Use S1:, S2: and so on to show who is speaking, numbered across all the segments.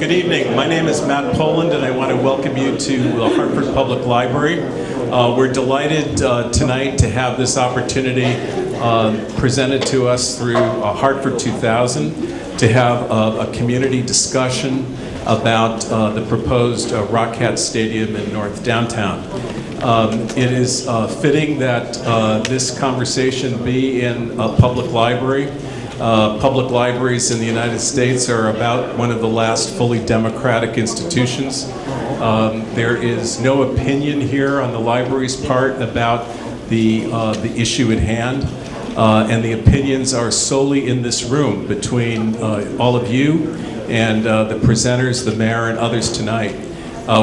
S1: Good evening. My name is Matt Poland, and I want to welcome you to the Hartford Public Library. We're delighted tonight to have this opportunity presented to us through Hartford 2000 to have a community discussion about the proposed Rock Cat Stadium in North Downtown. It is fitting that this conversation be in a public library. Public libraries in the United States are about one of the last fully democratic institutions. There is no opinion here on the library's part about the issue at hand, and the opinions are solely in this room between all of you and the presenters, the mayor, and others tonight.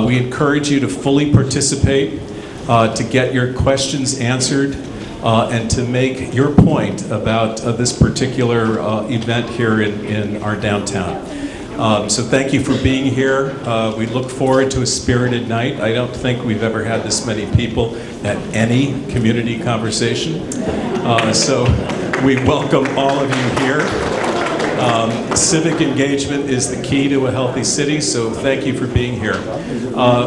S1: We encourage you to fully participate, to get your questions answered, and to make your point about this particular event here in our downtown. So thank you for being here. We look forward to a spirited night. I don't think we've ever had this many people at any community conversation. So we welcome all of you here. Civic engagement is the key to a healthy city, so thank you for being here.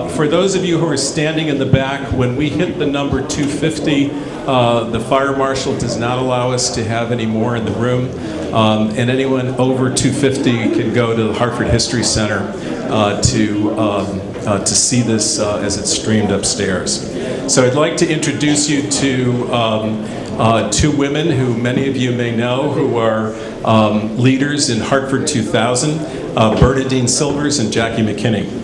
S1: For those of you who are standing in the back, when we hit the number 250, the fire marshal does not allow us to have any more in the room, and anyone over 250 can go to the Hartford History Center to see this as it's streamed upstairs. So I'd like to introduce you to two women who many of you may know who are leaders in Hartford 2000, Bernadine Silvers and Jackie McKinney.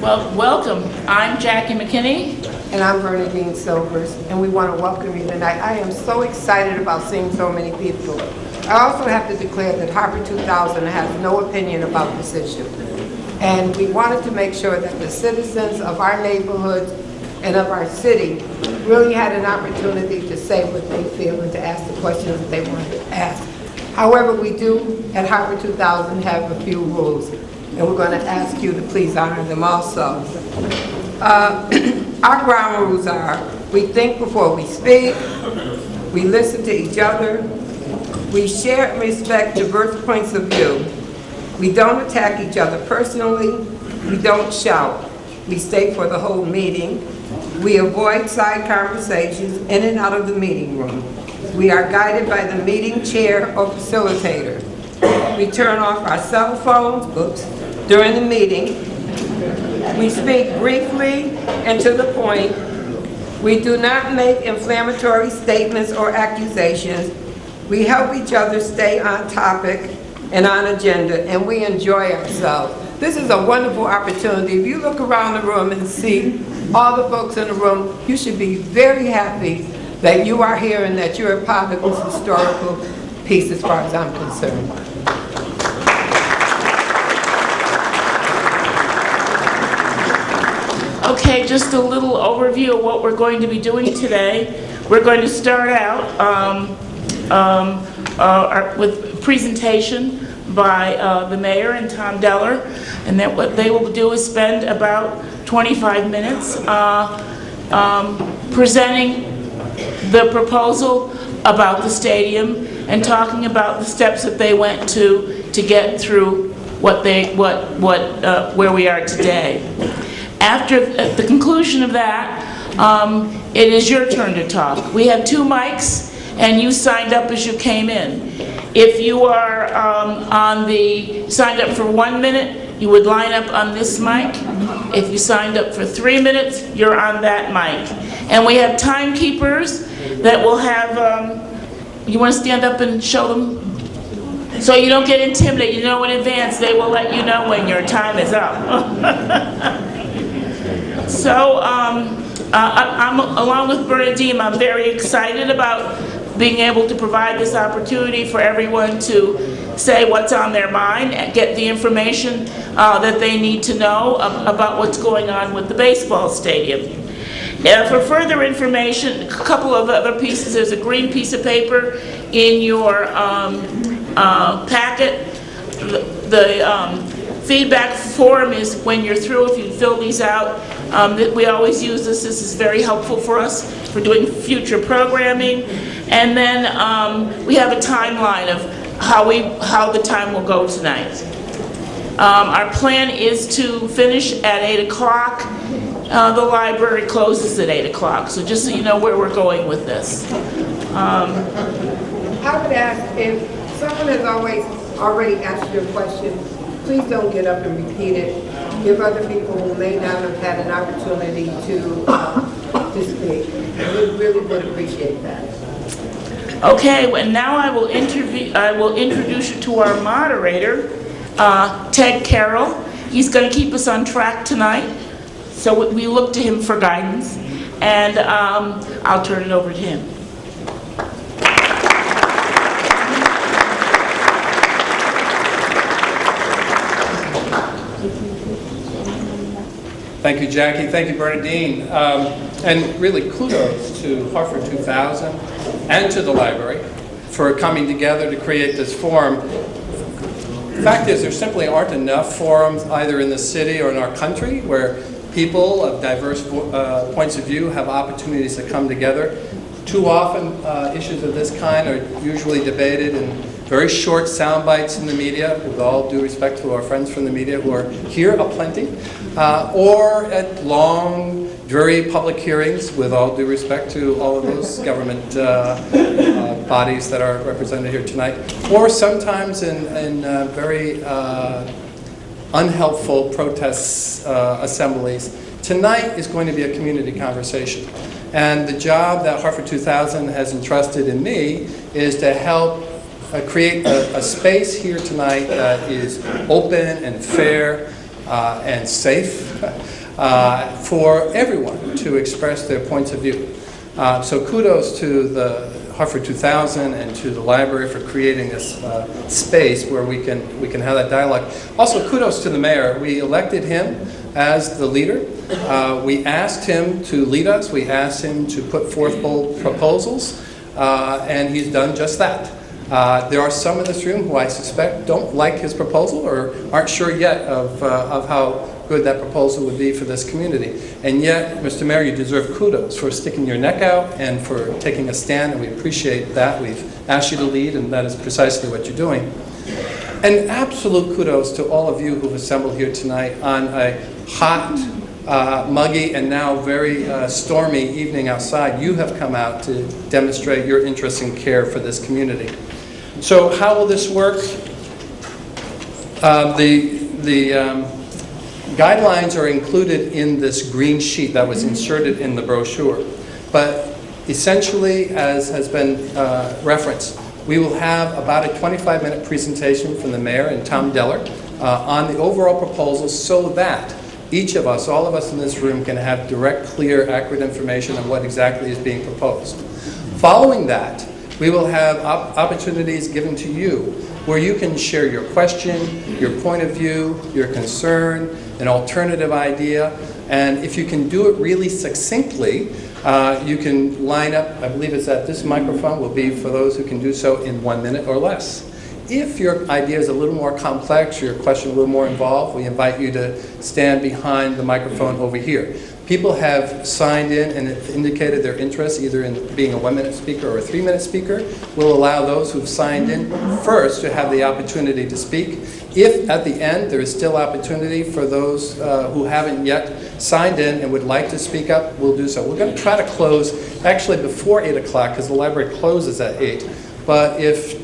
S2: Well, welcome. I'm Jackie McKinney.
S3: And I'm Bernadine Silvers, and we want to welcome you tonight. I am so excited about seeing so many people. I also have to declare that Hartford 2000 has no opinion about this issue. And we wanted to make sure that the citizens of our neighborhoods and of our city really had an opportunity to say what they feel and to ask the questions that they wanted to ask. However, we do at Hartford 2000 have a few rules, and we're going to ask you to please honor them also. Our ground rules are: we think before we speak, we listen to each other, we share and respect diverse points of view, we don't attack each other personally, we don't shout, we stay for the whole meeting, we avoid side conversations in and out of the meeting room, we are guided by the meeting chair or facilitator, we turn off our cell phones during the meeting, we speak briefly and to the point, we do not make inflammatory statements or accusations, we help each other stay on topic and on agenda, and we enjoy ourselves. This is a wonderful opportunity. If you look around the room and see all the folks in the room, you should be very happy that you are here and that you're a part of this historical piece as far as I'm concerned.
S2: Okay, just a little overview of what we're going to be doing today. We're going to start out with a presentation by the mayor and Tom Deller, and then what they will do is spend about 25 minutes presenting the proposal about the stadium and talking about the steps that they went to get through where we are today. After the conclusion of that, it is your turn to talk. We have 2 mics, and you signed up as you came in. If you are signed up for 1 minute, you would line up on this mic. If you signed up for 3 minutes, you're on that mic. And we have timekeepers that will have, you want to stand up and show them? So you don't get intimidated. You know in advance, they will let you know when your time is up. So, I'm along with Bernadine, I'm very excited about being able to provide this opportunity for everyone to say what's on their mind and get the information that they need to know about what's going on with the baseball stadium. For further information, a couple of other pieces. There's a green piece of paper in your packet. The feedback form is when you're through, if you fill these out, We always use this. This is very helpful for us for doing future programming. And then we have a timeline of how the time will go tonight. Our plan is to finish at 8 o'clock. The library closes at 8 o'clock, so just so you know where we're going with this.
S3: I would ask, if someone has already asked you a question, please don't get up and repeat it. Give other people who may not have had an opportunity to speak. We really would appreciate that.
S2: Okay, and now I will introduce you to our moderator, Ted Carroll. He's going to keep us on track tonight, so we look to him for guidance, and I'll turn it over to him.
S4: Thank you, Jackie. Thank you, Bernadine. And really kudos to Hartford 2000 and to the library for coming together to create this forum. The fact is, there simply aren't enough forums either in the city or in our country where people of diverse points of view have opportunities to come together. Too often, issues of this kind are usually debated in very short sound bites in the media, with all due respect to our friends from the media who are here aplenty, or at long, dreary public hearings, with all due respect to all of those government bodies that are represented here tonight, or sometimes in very unhelpful protest assemblies. Tonight is going to be a community conversation. And the job that Hartford 2000 has entrusted in me is to help create a space here tonight that is open and fair and safe for everyone to express their points of view. So kudos to the Hartford 2000 and to the library for creating this space where we can have that dialogue. Also, kudos to the mayor. We elected him as the leader. We asked him to lead us. We asked him to put forth bold proposals, and he's done just that. There are some in this room who I suspect don't like his proposal or aren't sure yet of how good that proposal would be for this community. And yet, Mr. Mayor, you deserve kudos for sticking your neck out and for taking a stand, and we appreciate that. We've asked you to lead, and that is precisely what you're doing. And absolute kudos to all of you who've assembled here tonight on a hot, muggy, and now very stormy evening outside. You have come out to demonstrate your interest and care for this community. So how will this work? The guidelines are included in this green sheet that was inserted in the brochure. But essentially, as has been referenced, we will have about a 25-minute presentation from the mayor and Tom Deller on the overall proposal so that each of us, all of us in this room, can have direct, clear, accurate information on what exactly is being proposed. Following that, we will have opportunities given to you where you can share your question, your point of view, your concern, an alternative idea, and if you can do it really succinctly, you can line up, I believe it's at this microphone, will be for those who can do so in 1 minute or less. If your idea is a little more complex, or your question a little more involved, we invite you to stand behind the microphone over here. People have signed in and have indicated their interest either in being a 1-minute speaker or a 3-minute speaker. We'll allow those who've signed in first to have the opportunity to speak. If at the end there is still opportunity for those who haven't yet signed in and would like to speak up, we'll do so. We're going to try to close actually before 8 o'clock because the library closes at 8. But if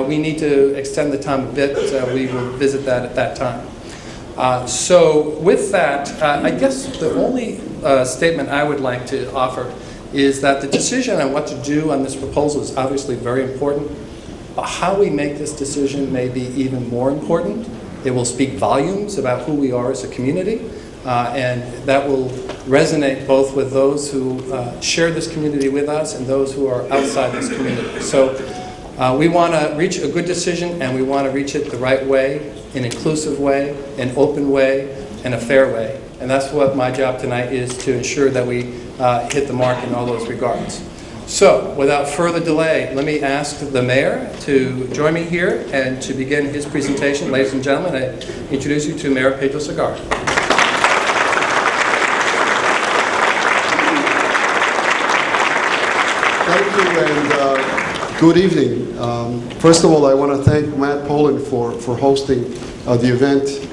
S4: we need to extend the time a bit, we will visit that at that time. So with that, I guess the only statement I would like to offer is that the decision on what to do on this proposal is obviously very important. But how we make this decision may be even more important. It will speak volumes about who we are as a community, and that will resonate both with those who share this community with us and those who are outside this community. So we want to reach a good decision, and we want to reach it the right way, an inclusive way, an open way, and a fair way. And that's what my job tonight is, to ensure that we hit the mark in all those regards. So, without further delay, let me ask the mayor to join me here and to begin his presentation. Ladies and gentlemen, I introduce you to Mayor Pedro Segarra.
S5: Thank you, and good evening. First of all, I want to thank Matt Poland for hosting the event.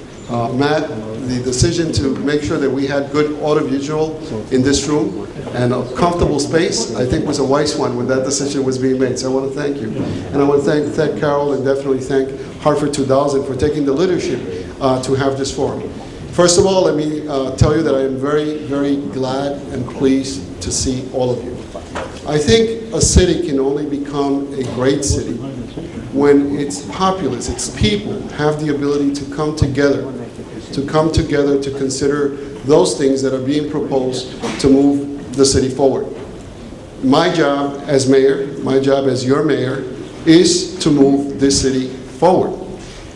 S5: Matt, the decision to make sure that we had good audiovisual in this room and a comfortable space, I think was a wise one when that decision was being made. So I want to thank you. And I want to thank Carol and definitely thank Hartford 2000 for taking the leadership to have this forum. First of all, let me tell you that I am very, very glad and pleased to see all of you. I think a city can only become a great city when its populace, its people, have the ability to come together to consider those things that are being proposed to move the city forward. My job as mayor, my job as your mayor, is to move this city forward.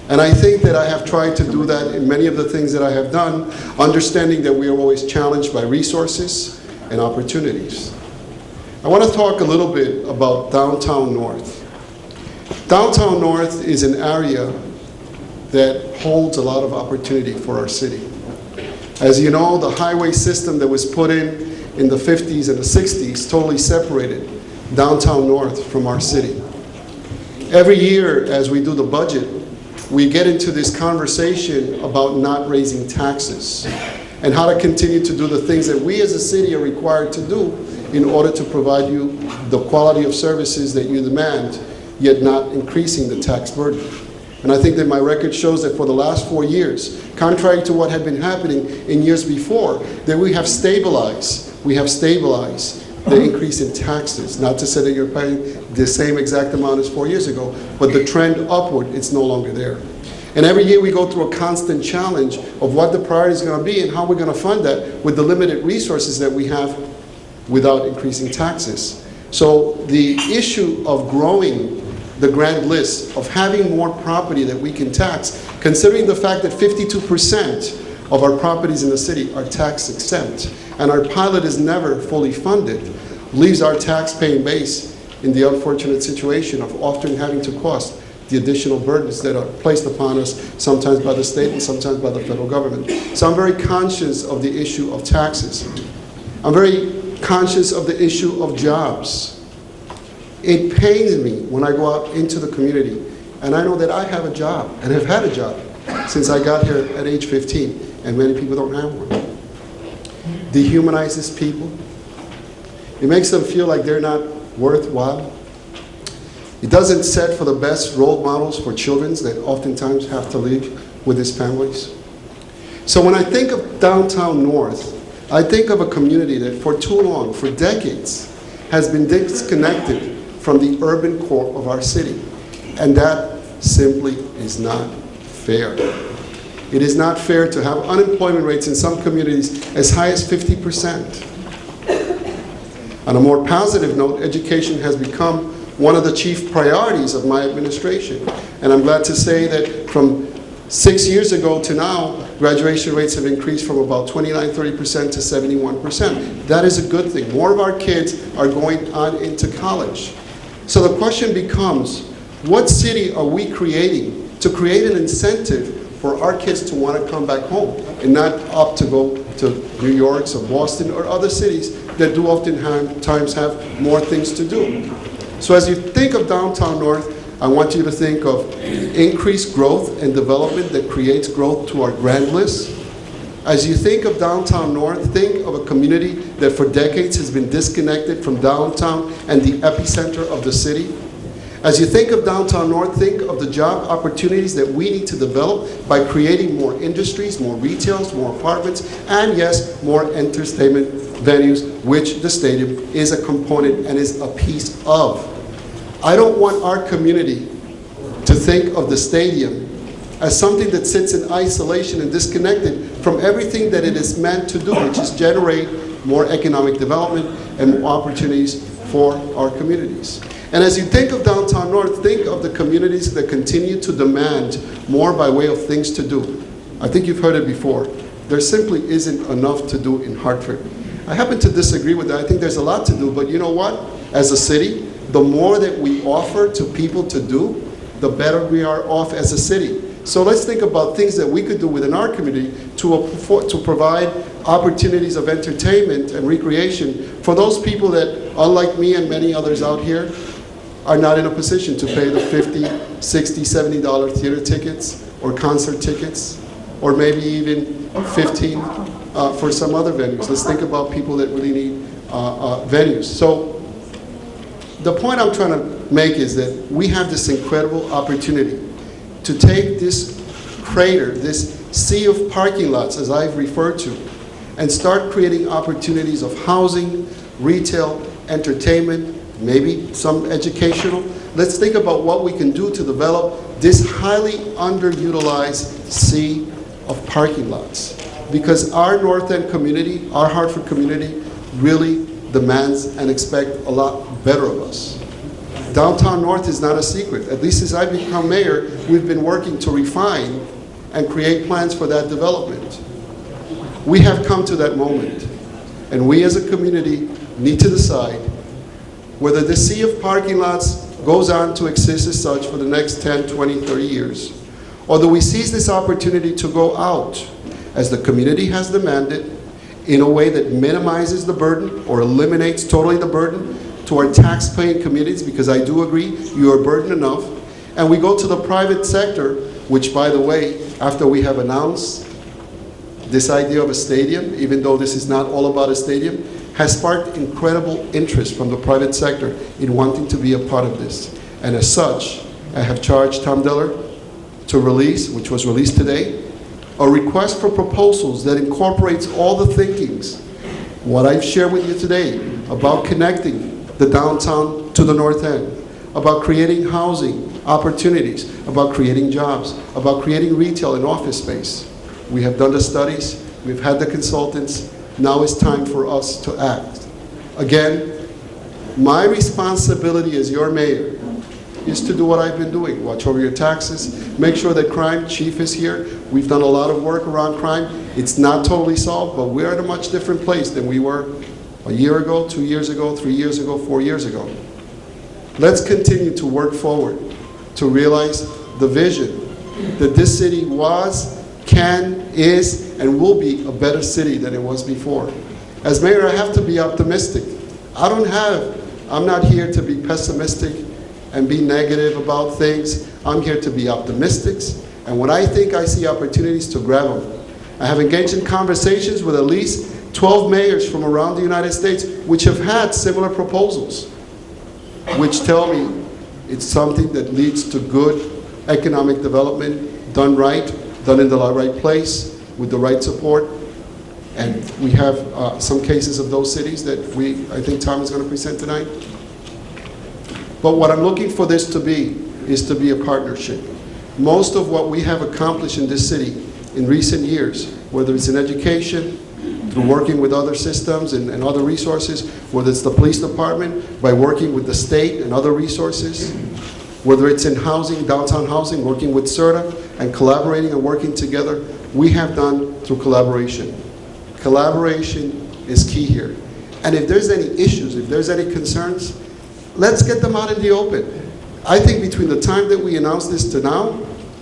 S5: And I think that I have tried to do that in many of the things that I have done, understanding that we are always challenged by resources and opportunities. I want to talk a little bit about Downtown North. Downtown North is an area that holds a lot of opportunity for our city. As you know, the highway system that was put in the 50s and the 60s totally separated Downtown North from our city. Every year as we do the budget, we get into this conversation about not raising taxes and how to continue to do the things that we as a city are required to do in order to provide you the quality of services that you demand, yet not increasing the tax burden. And I think that my record shows that for the last 4 years, contrary to what had been happening in years before, that we have stabilized the increase in taxes. Not to say that you're paying the same exact amount as 4 years ago, but the trend upward, it's no longer there. And every year we go through a constant challenge of what the priority is going to be and how we're going to fund that with the limited resources that we have without increasing taxes. So the issue of growing the grand list, of having more property that we can tax, considering the fact that 52% of our properties in the city are tax exempt, and our pilot is never fully funded, leaves our tax-paying base in the unfortunate situation of often having to cost the additional burdens that are placed upon us, sometimes by the state and sometimes by the federal government. So I'm very conscious of the issue of taxes. I'm very conscious of the issue of jobs. It pains me when I go out into the community and I know that I have a job and have had a job since I got here at age 15, and many people don't have one. Dehumanizes people. It makes them feel like they're not worthwhile. It doesn't set for the best role models for children that oftentimes have to live with these families. So when I think of Downtown North, I think of a community that for too long, for decades, has been disconnected from the urban core of our city. And that simply is not fair. It is not fair to have unemployment rates in some communities as high as 50%. On a more positive note, education has become one of the chief priorities of my administration. And I'm glad to say that from 6 years ago to now, graduation rates have increased from about 29-30% to 71%. That is a good thing. More of our kids are going on into college. So the question becomes, what city are we creating to create an incentive for our kids to want to come back home and not opt to go to New York or Boston or other cities that do oftentimes have more things to do? So as you think of Downtown North, I want you to think of increased growth and development that creates growth to our grand list. As you think of Downtown North, think of a community that for decades has been disconnected from downtown and the epicenter of the city. As you think of Downtown North, think of the job opportunities that we need to develop by creating more industries, more retails, more apartments, and yes, more entertainment venues, which the stadium is a component and is a piece of. I don't want our community to think of the stadium as something that sits in isolation and disconnected from everything that it is meant to do, which is generate more economic development and more opportunities for our communities. And as you think of Downtown North, think of the communities that continue to demand more by way of things to do. I think you've heard it before. There simply isn't enough to do in Hartford. I happen to disagree with that. I think there's a lot to do, but you know what? As a city, the more that we offer to people to do, the better we are off as a city. So let's think about things that we could do within our community to provide opportunities of entertainment and recreation for those people that, unlike me and many others out here, are not in a position to pay the $50, $60, $70 theater tickets or concert tickets, or maybe even $15 for some other venues. Let's think about people that really need venues. So the point I'm trying to make is that we have this incredible opportunity to take this crater, this sea of parking lots, as I've referred to, and start creating opportunities of housing, retail, entertainment, maybe some educational. Let's think about what we can do to develop this highly underutilized sea of parking lots. Because our North End community, our Hartford community, really demands and expects a lot better of us. Downtown North is not a secret. At least since I've become mayor, we've been working to refine and create plans for that development. We have come to that moment, and we as a community need to decide whether the sea of parking lots goes on to exist as such for the next 10, 20, 30 years, or do we seize this opportunity to go out, as the community has demanded, in a way that minimizes the burden or eliminates totally the burden to our tax-paying communities, because I do agree, you are burdened enough, and we go to the private sector, which, by the way, after we have announced this idea of a stadium, even though this is not all about a stadium, has sparked incredible interest from the private sector in wanting to be a part of this. And as such, I have charged Tom Diller to release, which was released today, a request for proposals that incorporates all the thinkings, what I've shared with you today, about connecting the downtown to the North End, about creating housing opportunities, about creating jobs, about creating retail and office space. We have done the studies, we've had the consultants, now it's time for us to act. Again, my responsibility as your mayor is to do what I've been doing. Watch over your taxes, make sure that crime, chief is here. We've done a lot of work around crime. It's not totally solved, but we're at a much different place than we were a year ago, 2 years ago, 3 years ago, 4 years ago. Let's continue to work forward to realize the vision that this city was, can, is, and will be a better city than it was before. As mayor, I have to be optimistic. I'm not here to be pessimistic and be negative about things. I'm here to be optimistic, and when I think I see opportunities, to grab them. I have engaged in conversations with at least 12 mayors from around the United States which have had similar proposals, which tell me it's something that leads to good economic development, done right, done in the right place, with the right support. And we have some cases of those cities that I think Tom is going to present tonight. But what I'm looking for this to be is to be a partnership. Most of what we have accomplished in this city in recent years, whether it's in education, through working with other systems and other resources, whether it's the police department, by working with the state and other resources, whether it's in housing, downtown housing, working with CERTA and collaborating and working together, we have done through collaboration. Collaboration is key here. And if there's any issues, if there's any concerns, let's get them out in the open. I think between the time that we announced this to now,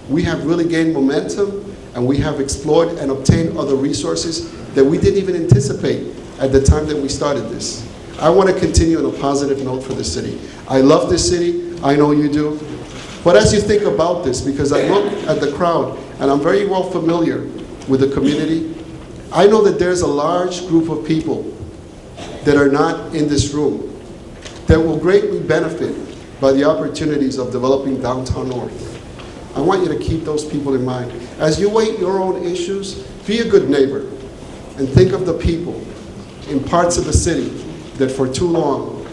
S5: we have really gained momentum, and we have explored and obtained other resources that we didn't even anticipate at the time that we started this. I want to continue on a positive note for this city. I love this city, I know you do. But as you think about this, because I look at the crowd, and I'm very well familiar with the community, I know that there's a large group of people that are not in this room that will greatly benefit by the opportunities of developing downtown North. I want you to keep those people in mind. As you weigh your own issues, be a good neighbor and think of the people in parts of the city that for too long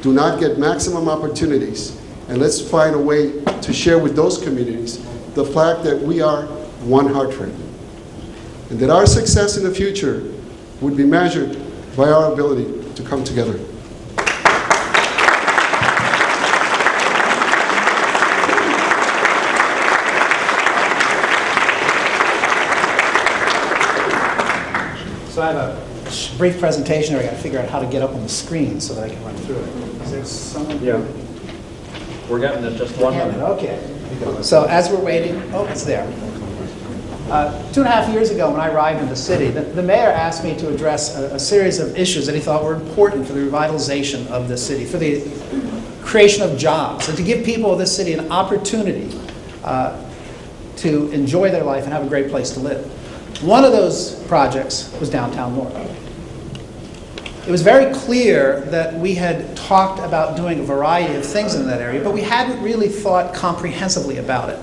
S5: do not get maximum opportunities. And let's find a way to share with those communities the fact that we are one Hartford, and that our success in the future would be measured by our ability to come together.
S6: So I have a brief presentation, or I got to figure out how to get up on the screen so that I can run through it. Is there someone?
S7: Yeah. We're getting it just 1 minute.
S6: Okay. So as we're waiting, oh, it's there. 2.5 years ago, when I arrived in the city, the mayor asked me to address a series of issues that he thought were important for the revitalization of the city, for the creation of jobs, and to give people of this city an opportunity to enjoy their life and have a great place to live. One of those projects was downtown North. It was very clear that we had talked about doing a variety of things in that area, but we hadn't really thought comprehensively about it.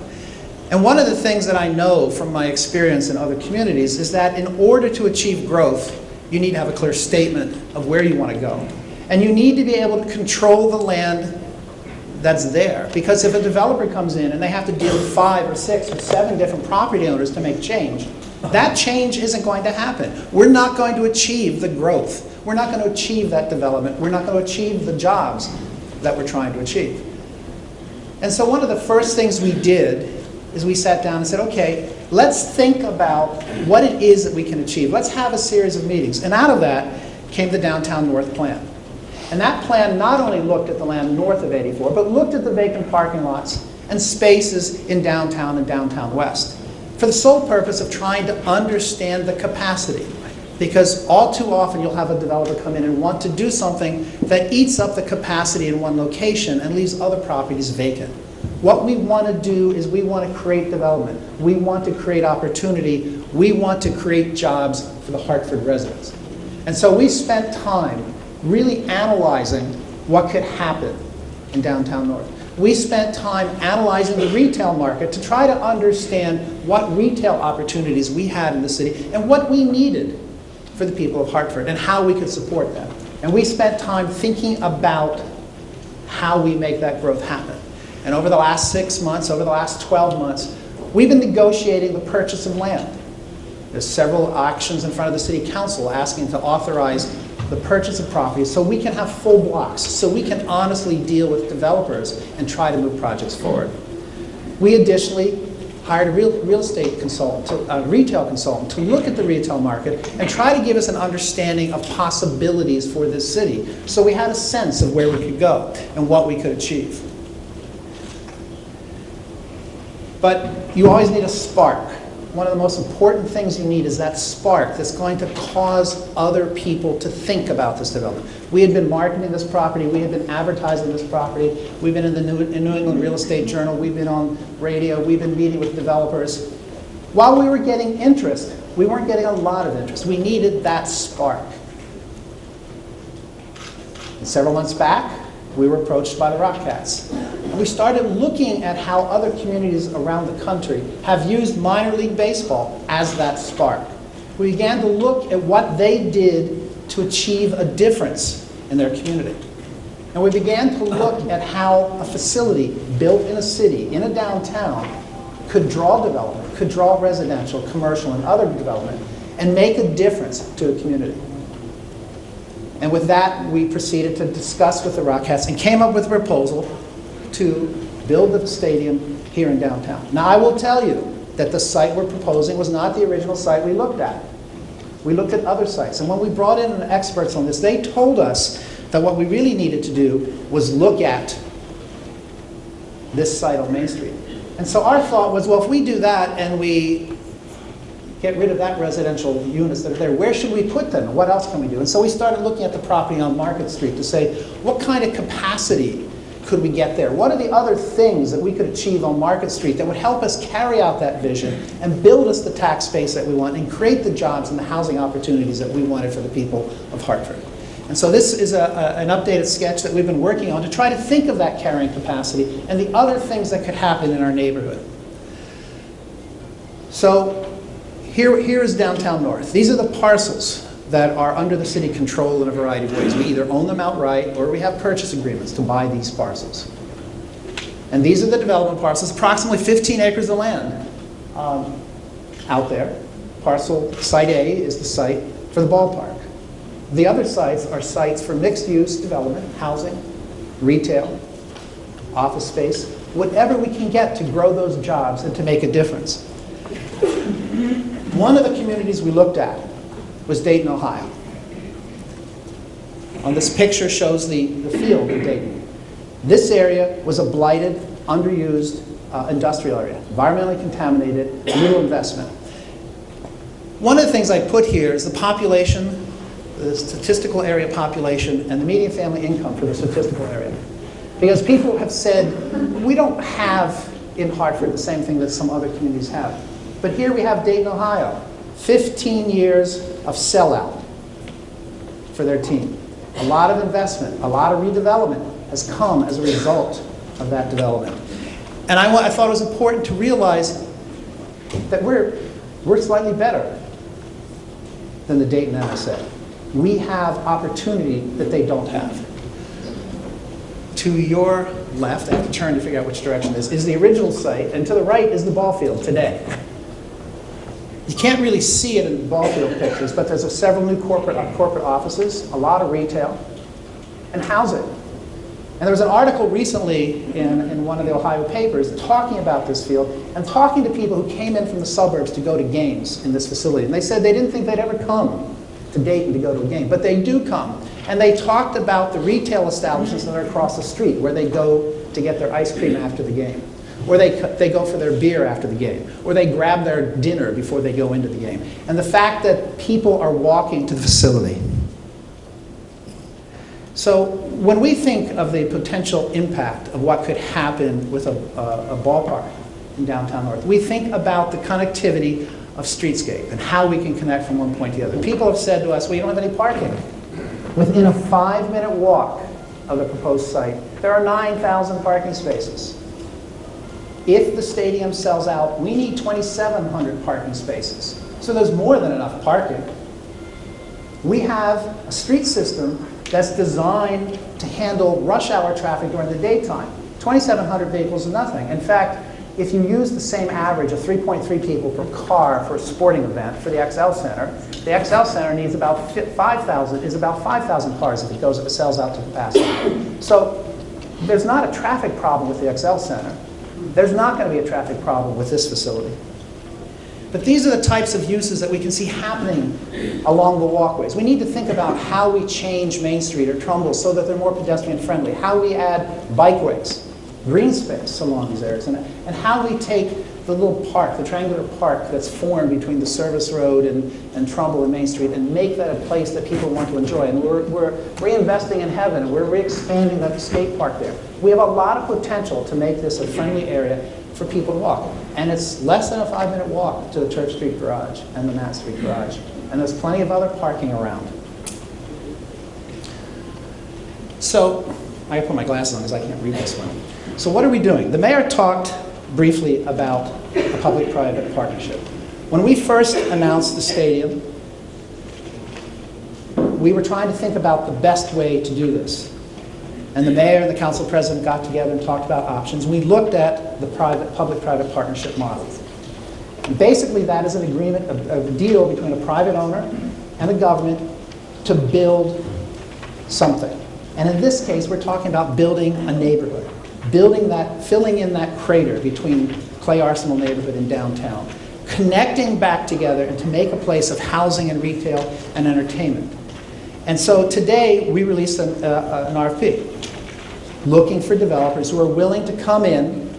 S6: And one of the things that I know from my experience in other communities is that in order to achieve growth, you need to have a clear statement of where you want to go. And you need to be able to control the land that's there. Because if a developer comes in and they have to deal with 5 or 6 or 7 different property owners to make change, that change isn't going to happen. We're not going to achieve the growth. We're not going to achieve that development. We're not going to achieve the jobs that we're trying to achieve. And so one of the first things we did is we sat down and said, okay, let's think about what it is that we can achieve. Let's have a series of meetings. And out of that came the Downtown North Plan. And that plan not only looked at the land north of 84, but looked at the vacant parking lots and spaces in downtown and downtown west, for the sole purpose of trying to understand the capacity. Because all too often you'll have a developer come in and want to do something that eats up the capacity in one location and leaves other properties vacant. What we want to do is we want to create development. We want to create opportunity. We want to create jobs for the Hartford residents. And so we spent time really analyzing what could happen in downtown North. We spent time analyzing the retail market to try to understand what retail opportunities we had in the city and what we needed for the people of Hartford and how we could support them. And we spent time thinking about how we make that growth happen. And over the last 6 months, over the last 12 months, we've been negotiating the purchase of land. There's several actions in front of the City Council asking to authorize the purchase of properties so we can have full blocks, so we can honestly deal with developers and try to move projects forward. We additionally hired a real estate consultant, a retail consultant, to look at the retail market and try to give us an understanding of possibilities for this city, so we had a sense of where we could go and what we could achieve. But you always need a spark. One of the most important things you need is that spark that's going to cause other people to think about this development. We had been marketing this property. We had been advertising this property. We've been in the New England Real Estate Journal. We've been on radio. We've been meeting with developers. While we were getting interest, we weren't getting a lot of interest. We needed that spark. And several months back, we were approached by the Rockcats. And we started looking at how other communities around the country have used minor league baseball as that spark. We began to look at what they did to achieve a difference in their community. And we began to look at how a facility built in a city, in a downtown, could draw development, could draw residential, commercial, and other development, and make a difference to a community. And with that, we proceeded to discuss with the Rockcats and came up with a proposal to build the stadium here in downtown. Now, I will tell you that the site we're proposing was not the original site we looked at. We looked at other sites. And when we brought in experts on this, they told us that what we really needed to do was look at this site on Main Street. And so our thought was, well, if we do that and we get rid of that residential units that are there, where should we put them? What else can we do? And so we started looking at the property on Market Street to say, what kind of capacity could we get there? What are the other things that we could achieve on Market Street that would help us carry out that vision and build us the tax base that we want and create the jobs and the housing opportunities that we wanted for the people of Hartford? And so this is an updated sketch that we've been working on to try to think of that carrying capacity and the other things that could happen in our neighborhood. So here is downtown North. These are the parcels that are under the city control in a variety of ways. We either own them outright or we have purchase agreements to buy these parcels. And these are the development parcels, approximately 15 acres of land out there. Parcel Site A is the site for the ballpark. The other sites are sites for mixed-use development, housing, retail, office space, whatever we can get to grow those jobs and to make a difference. One of the communities we looked at was Dayton, Ohio. On this picture shows the field in Dayton. This area was a blighted, underused industrial area, environmentally contaminated, little investment. One of the things I put here is the population, the statistical area population, and the median family income for the statistical area. Because people have said, we don't have in Hartford the same thing that some other communities have. But here we have Dayton, Ohio, 15 years of sellout for their team. A lot of investment, a lot of redevelopment has come as a result of that development. And I thought it was important to realize that we're slightly better than the Dayton MSA. We have opportunity that they don't have. To your left, I have to turn to figure out which direction this is the original site, and to the right is the ball field today. You can't really see it in the ball field pictures, but there's several new corporate offices, a lot of retail, and housing. And there was an article recently in one of the Ohio papers talking about this field and talking to people who came in from the suburbs to go to games in this facility. And they said they didn't think they'd ever come to Dayton to go to a game, but they do come. And they talked about the retail establishments that are across the street where they go to get their ice cream after the game, or they go for their beer after the game, or they grab their dinner before they go into the game. And the fact that people are walking to the facility. So when we think of the potential impact of what could happen with a ballpark in downtown North, we think about the connectivity of streetscape and how we can connect from one point to the other. People have said to us, well, you don't have any parking. Within a 5-minute walk of the proposed site, there are 9,000 parking spaces. If the stadium sells out, we need 2,700 parking spaces. So there's more than enough parking. We have a street system that's designed to handle rush hour traffic during the daytime. 2,700 vehicles is nothing. In fact, if you use the same average of 3.3 people per car for a sporting event for the XL Center, the XL Center needs about 5,000 cars if it sells out to capacity. So there's not a traffic problem with the XL Center. There's not going to be a traffic problem with this facility. But these are the types of uses that we can see happening along the walkways. We need to think about how we change Main Street or Trumbull so that they're more pedestrian friendly, how we add bikeways, green space along these areas, and how we take the little park, the triangular park that's formed between the Service Road and Trumbull and Main Street and make that a place that people want to enjoy. And we're reinvesting in Heaven, and we're re-expanding that skate park there. We have a lot of potential to make this a friendly area for people to walk. And it's less than a 5-minute walk to the Church Street Garage and the Matt Street Garage. And there's plenty of other parking around. So, I gotta put my glasses on because I can't read this one. So what are we doing? The mayor talked briefly about a public-private partnership. When we first announced the stadium, we were trying to think about the best way to do this. And the mayor and the council president got together and talked about options. We looked at the public-private partnership model. And basically that is an agreement, a deal between a private owner and the government to build something. And in this case, we're talking about building a neighborhood, filling in that crater between Clay Arsenal neighborhood and downtown, connecting back together and to make a place of housing and retail and entertainment. And so today, we released an RFP looking for developers who are willing to come in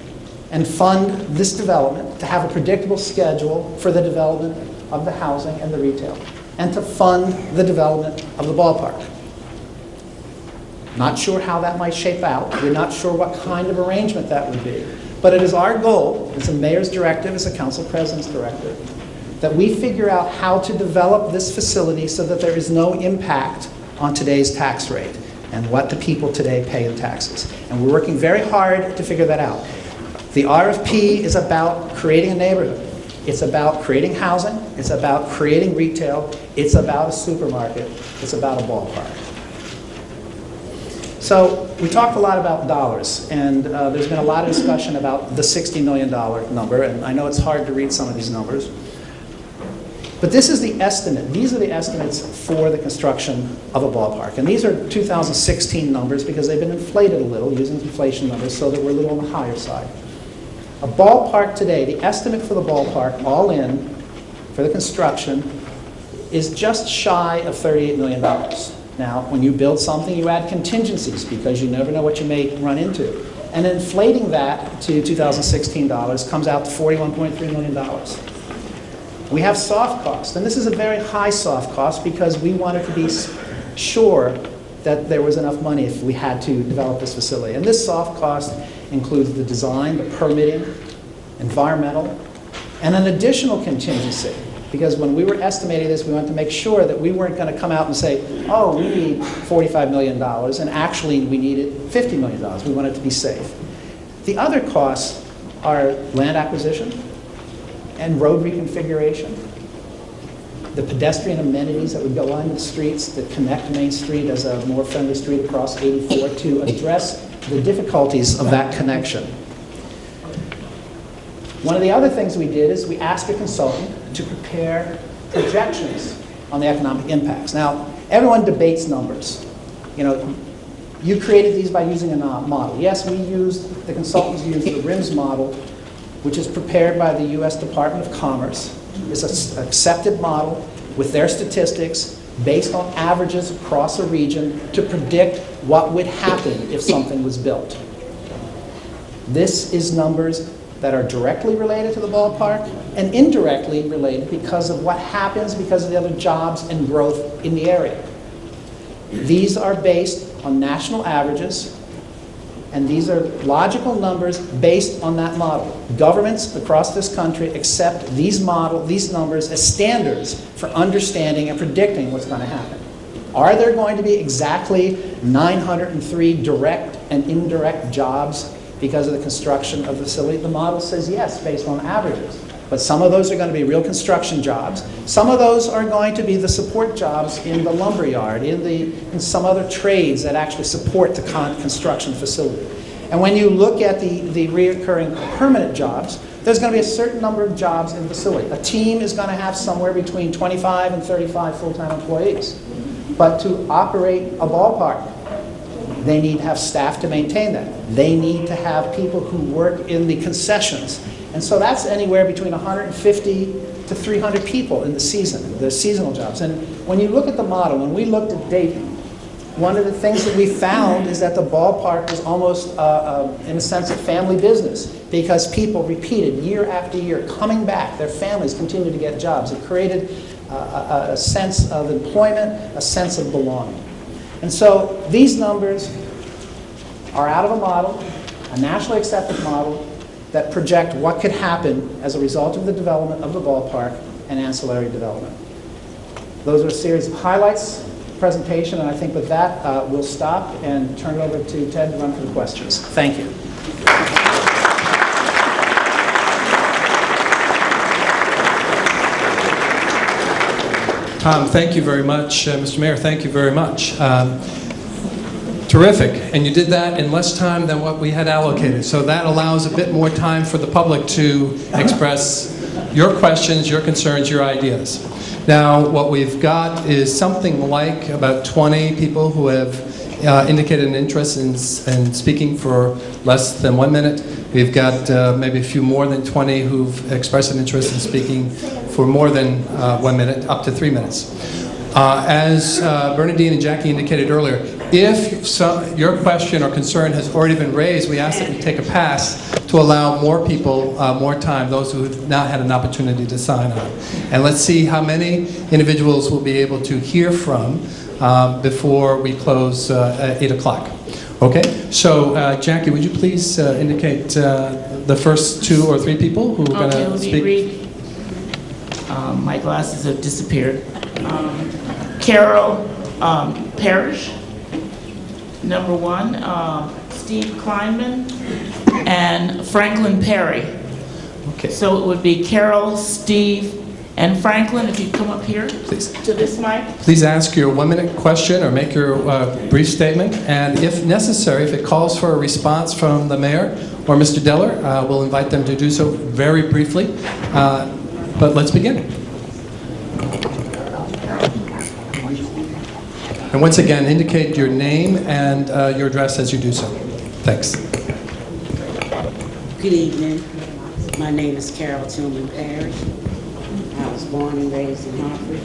S6: and fund this development, to have a predictable schedule for the development of the housing and the retail, and to fund the development of the ballpark. Not sure how that might shape out. We're not sure what kind of arrangement that would be. But it is our goal, as a mayor's directive, as a council president's directive, that we figure out how to develop this facility so that there is no impact on today's tax rate and what the people today pay in taxes. And we're working very hard to figure that out. The RFP is about creating a neighborhood. It's about creating housing. It's about creating retail. It's about a supermarket. It's about a ballpark. So we talked a lot about dollars, and there's been a lot of discussion about the $60 million number, and I know it's hard to read some of these numbers. But this is the estimate. These are the estimates for the construction of a ballpark. And these are 2016 numbers because they've been inflated a little using inflation numbers so that we're a little on the higher side. A ballpark today, the estimate for the ballpark, all in, for the construction, is just shy of $38 million. Now, when you build something, you add contingencies because you never know what you may run into. And inflating that to 2016 dollars comes out to $41.3 million. We have soft cost, and this is a very high soft cost because we wanted to be sure that there was enough money if we had to develop this facility. And this soft cost includes the design, the permitting, environmental, and an additional contingency. Because when we were estimating this, we wanted to make sure that we weren't going to come out and say, oh, we need $45 million, and actually we needed $50 million. We wanted to be safe. The other costs are land acquisition and road reconfiguration, the pedestrian amenities that would go on the streets that connect Main Street as a more friendly street across 84 to address the difficulties of that connection. One of the other things we did is we asked a consultant to prepare projections on the economic impacts. Now, everyone debates numbers. You know, you created these by using a model. Yes, the consultants used the RIMS model, which is prepared by the U.S. Department of Commerce. It's an accepted model with their statistics based on averages across a region to predict what would happen if something was built. This is numbers that are directly related to the ballpark and indirectly related because of what happens because of the other jobs and growth in the area. These are based on national averages, and these are logical numbers based on that model. Governments across this country accept these numbers as standards for understanding and predicting what's going to happen. Are there going to be exactly 903 direct and indirect jobs because of the construction of the facility? The model says yes, based on averages. But some of those are going to be real construction jobs. Some of those are going to be the support jobs in the lumberyard, in some other trades that actually support the construction facility. And when you look at the reoccurring permanent jobs, there's going to be a certain number of jobs in the facility. A team is going to have somewhere between 25 and 35 full-time employees. But to operate a ballpark, they need to have staff to maintain that. They need to have people who work in the concessions. And so that's anywhere between 150 to 300 people in the season, the seasonal jobs. And when you look at the model, when we looked at Dayton, one of the things that we found is that the ballpark was almost, in a sense, a family business because people repeated year after year, coming back. Their families continued to get jobs. It created a sense of employment, a sense of belonging. And so these numbers are out of a model, a nationally accepted model, that project what could happen as a result of the development of the ballpark and ancillary development. Those are a series of highlights, presentation, and I think with that, we'll stop and turn it over to Ted to run through the questions. Thank you.
S4: Tom, thank you very much. Mr. Mayor, thank you very much. Terrific. And you did that in less time than what we had allocated. So that allows a bit more time for the public to express your questions, your concerns, your ideas. Now, what we've got is something like about 20 people who have indicated an interest in speaking for less than 1 minute. We've got maybe a few more than 20 who've expressed an interest in speaking for more than 1 minute, up to 3 minutes. As Bernadine and Jackie indicated earlier, if your question or concern has already been raised, we ask that you take a pass to allow more people more time, those who have not had an opportunity to sign on. And let's see how many individuals we'll be able to hear from before we close at 8 o'clock. Okay, so Jackie, would you please indicate the first 2 or 3 people who are going to speak?
S2: Read. My glasses have disappeared. Carol Parrish, number 1, Steve Kleinman, and Franklin Perry.
S4: Okay.
S2: So it would be Carol, Steve, and Franklin, if you come up here
S4: Please.
S2: to this mic.
S4: Please ask your 1-minute question or make your brief statement. And if necessary, if it calls for a response from the mayor or Mr. Deller, we'll invite them to do so very briefly. But let's begin. And once again, indicate your name and your address as you do so. Thanks.
S7: Good evening. My name is Carol Tillman Parrish. I was born and raised in Hartford.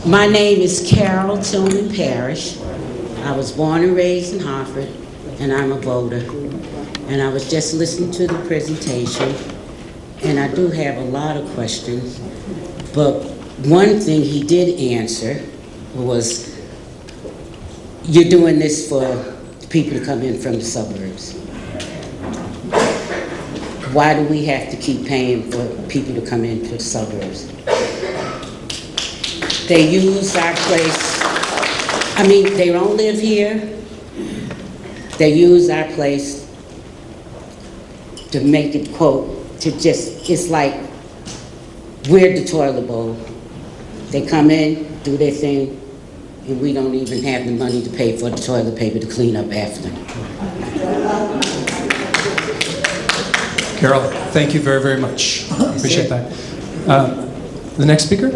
S7: My name is Carol Tillman Parrish. I was born and raised in Hartford, and I'm a voter. And I was just listening to the presentation, and I do have a lot of questions, but one thing he did answer was, you're doing this for people to come in from the suburbs. Why do we have to keep paying for people to come into the suburbs? They use our place, I mean, they don't live here. They use our place to make it, quote, to just, it's like, we're the toilet bowl. They come in, do their thing, and we don't even have the money to pay for the toilet paper to clean up after them.
S4: Carol, thank you very, very much. Appreciate that. The next speaker?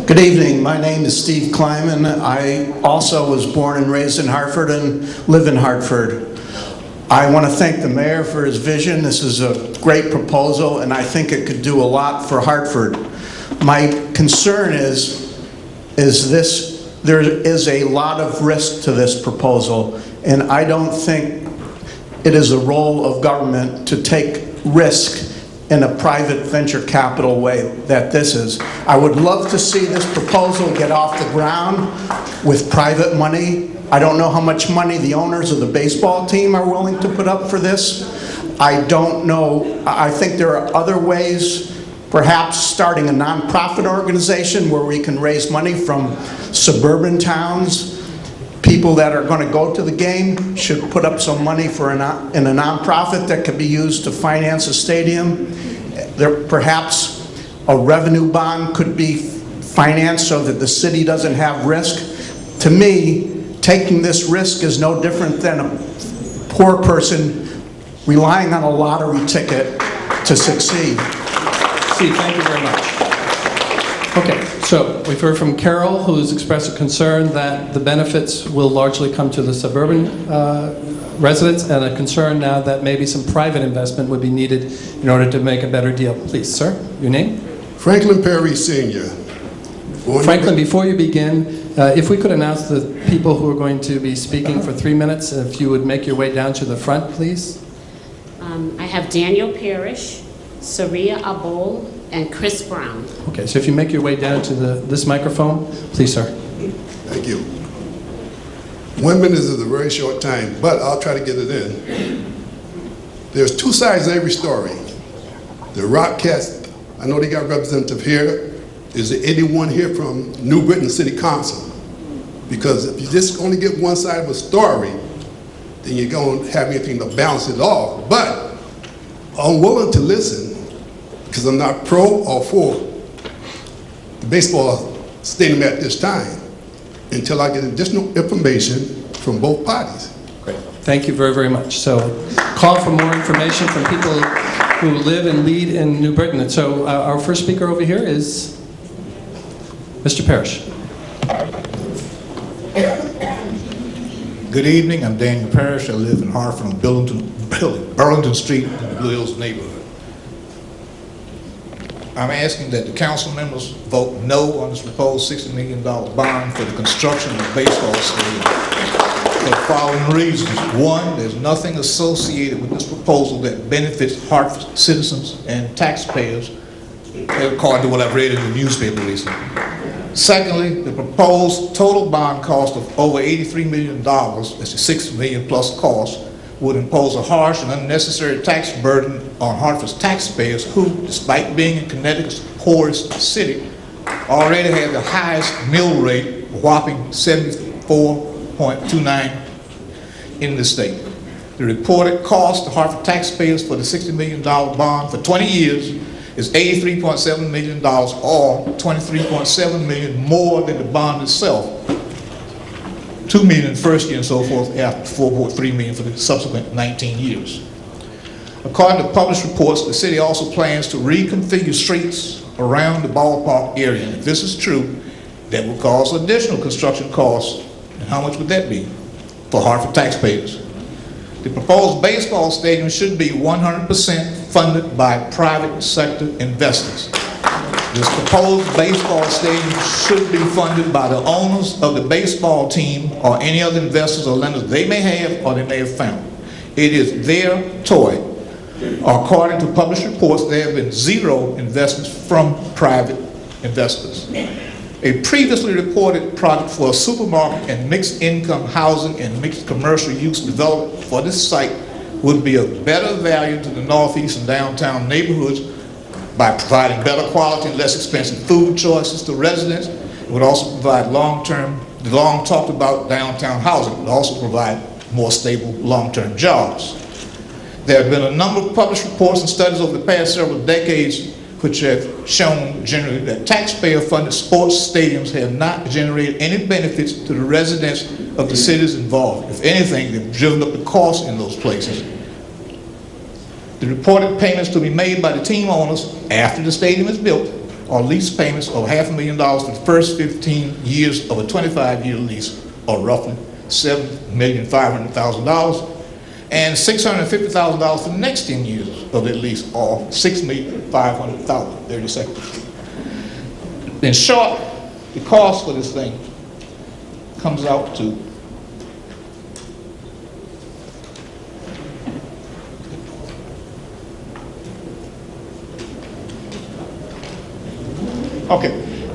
S8: Good evening. My name is Steve Kleiman. I also was born and raised in Hartford and live in Hartford. I want to thank the mayor for his vision. This is a great proposal, and I think it could do a lot for Hartford. My concern is there is a lot of risk to this proposal, and I don't think it is a role of government to take risk in a private venture capital way that this is. I would love to see this proposal get off the ground with private money. I don't know how much money the owners of the baseball team are willing to put up for this. I don't know. I think there are other ways, perhaps starting a nonprofit organization where we can raise money from suburban towns. People that are going to go to the game should put up some money for in a nonprofit that could be used to finance a stadium. Perhaps a revenue bond could be financed so that the city doesn't have risk. To me, taking this risk is no different than a poor person relying on a lottery ticket to succeed.
S4: Steve, thank you very much. Okay, so we've heard from Carol, who's expressed a concern that the benefits will largely come to the suburban residents, and a concern now that maybe some private investment would be needed in order to make a better deal. Please, sir, your name?
S9: Franklin Perry Sr.
S4: Franklin, before you begin, if we could announce the people who are going to be speaking for 3 minutes, if you would make your way down to the front, please.
S10: I have Daniel Parrish, Saria Abol, and Chris Brown.
S4: Okay, so if you make your way down to this microphone, please, sir.
S9: Thank you. 1 minute is a very short time, but I'll try to get it in. There's two sides to every story. The Rockcats, I know they got a representative here. Is there anyone here from New Britain City Council? Because if you just only get one side of a story, then you're going to have anything to balance it off. But I'm willing to listen, because I'm not pro or for the baseball stadium at this time until I get additional information from both parties.
S4: Great. Thank you very, very much. So call for more information from people who live and lead in New Britain. And so our first speaker over here is Mr. Parrish.
S11: Good evening. I'm Daniel Parrish. I live in Hartford on Burlington Street in the Blue Hills neighborhood. I'm asking that the council members vote no on this proposed $60 million bond for the construction of the baseball stadium for the following reasons. One, there's nothing associated with this proposal that benefits Hartford citizens and taxpayers, according to what I've read in the newspaper recently. Secondly, the proposed total bond cost of over $83 million, that's a $6 million plus cost, would impose a harsh and unnecessary tax burden on Hartford's taxpayers who, despite being in Connecticut's poorest city, already have the highest mill rate, a whopping 74.29 in the state. The reported cost to Hartford taxpayers for the $60 million bond for 20 years is $83.7 million, or $23.7 million more than the bond itself. $2 million in the first year and so forth, after $4.3 million for the subsequent 19 years. According to published reports, the city also plans to reconfigure streets around the ballpark area. And if this is true, that will cause additional construction costs. And how much would that be for Hartford taxpayers? The proposed baseball stadium should be 100% funded by private sector investors. This proposed baseball stadium should be funded by the owners of the baseball team or any other investors or lenders they may have or they may have found. It is their toy. According to published reports, there have been zero investments from private investors. A previously reported project for a supermarket and mixed income housing and mixed commercial use development for this site would be of better value to the northeast and downtown neighborhoods by providing better quality and less expensive food choices to residents. It would also provide the long talked about downtown housing. It would also provide more stable long-term jobs. There have been a number of published reports and studies over the past several decades which have shown generally that taxpayer-funded sports stadiums have not generated any benefits to the residents of the cities involved. If anything, they've driven up the costs in those places. The reported payments to be made by the team owners after the stadium is built are lease payments of $500,000 for the first 15 years of a 25-year lease, or roughly $7,500,000, and $650,000 for the next 10 years of that lease, or $6,500,000. 30 seconds. In short, the cost for this thing comes out to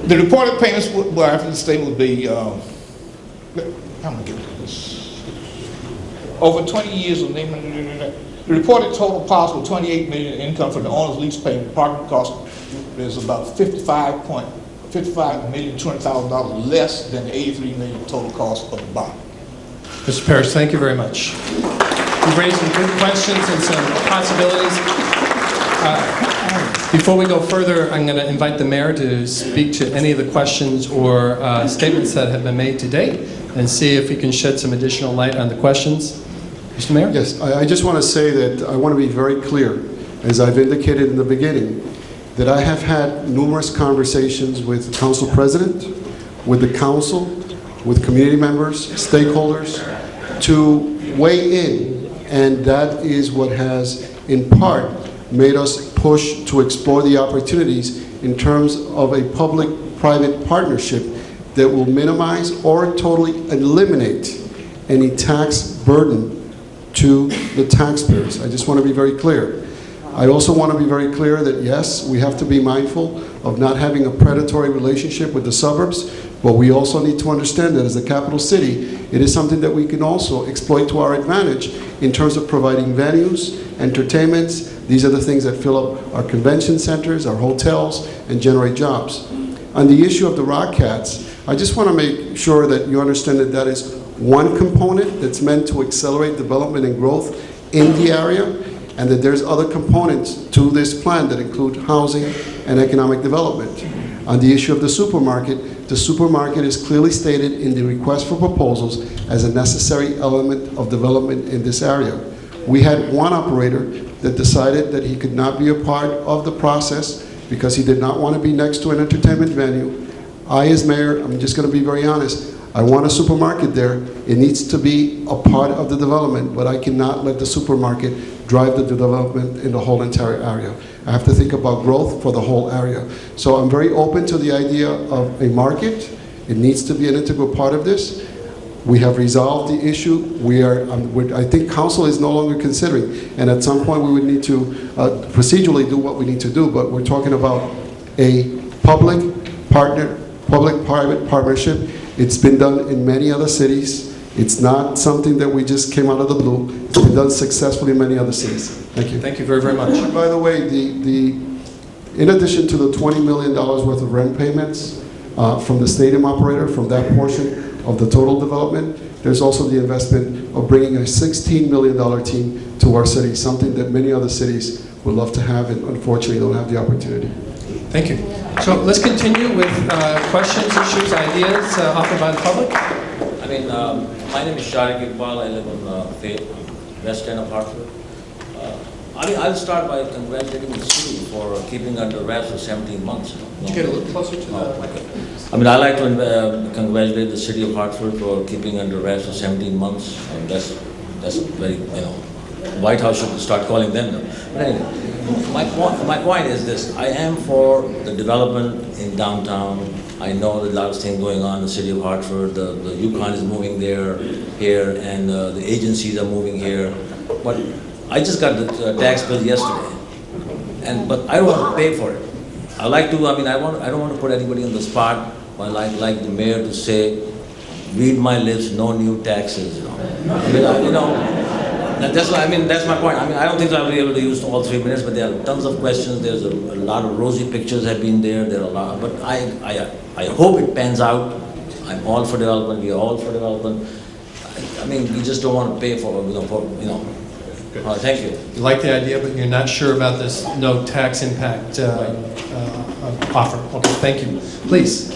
S11: the reported payments after the state would be I'm gonna get to this. Over 20 years of the reported total possible $28 million income from the owner's lease payment. Parking cost is about $55,200,000 less than the $83 million total cost of the bond.
S4: Mr. Parrish, thank you very much. You've raised some good questions and some possibilities. Before we go further, I'm going to invite the mayor to speak to any of the questions or statements that have been made to date and see if he can shed some additional light on the questions. Mr. Mayor?
S5: Yes, I just want to say that I want to be very clear, as I've indicated in the beginning, that I have had numerous conversations with the council president, with the council, with community members, stakeholders, to weigh in, and that is what has, in part, made us push to explore the opportunities in terms of a public-private partnership that will minimize or totally eliminate any tax burden to the taxpayers. I just want to be very clear. I also want to be very clear that yes, we have to be mindful of not having a predatory relationship with the suburbs, but we also need to understand that as a capital city, it is something that we can also exploit to our advantage in terms of providing venues, entertainments. These are the things that fill up our convention centers, our hotels, and generate jobs. On the issue of the Rock Cats, I just want to make sure that you understand that that is one component that's meant to accelerate development and growth in the area, and that there's other components to this plan that include housing and economic development. On the issue of the supermarket is clearly stated in the request for proposals as a necessary element of development in this area. We had one operator that decided that he could not be a part of the process because he did not want to be next to an entertainment venue. I, as mayor, I'm just going to be very honest, I want a supermarket there. It needs to be a part of the development, but I cannot let the supermarket drive the development in the whole entire area. I have to think about growth for the whole area. So I'm very open to the idea of a market. It needs to be an integral part of this. We have resolved the issue. I think council is no longer considering, and at some point we would need to procedurally do what we need to do, but we're talking about a public-private partnership. It's been done in many other cities. It's not something that we just came out of the blue. It's been done successfully in many other cities. Thank you.
S4: Thank you very, very much.
S5: By the way, in addition to the $20 million worth of rent payments from the stadium operator, from that portion of the total development, there's also the investment of bringing a $16 million team to our city, something that many other cities would love to have and unfortunately don't have the opportunity.
S4: Thank you. So let's continue with questions, issues, ideas offered by the public.
S12: I mean, my name is Shariq Iqbal. I live on Fayette, West End of Hartford. I'll start by congratulating the city for keeping under wraps for 17 months.
S4: Could you get a little closer to the mic?
S12: I mean, I'd like to congratulate the city of Hartford for keeping under wraps for 17 months. That's very, White House should start calling them. But anyway, my point is this. I am for the development in downtown. I know that a lot of things going on in the city of Hartford. The Yukon is moving here, and the agencies are moving here. But I just got the tax bill yesterday, but I don't want to pay for it. I like to. I mean, I don't want to put anybody on the spot. But like the mayor to say, read my lips, no new taxes. That's my point. I mean, I don't think I'll be able to use all 3 minutes, but there are tons of questions. There's a lot of rosy pictures have been there. There are a lot, but I hope it pans out. I'm all for development. We are all for development. I mean, we just don't want to pay for thank you.
S4: You like the idea, but you're not sure about this no tax impact offer. Okay, thank you. Please.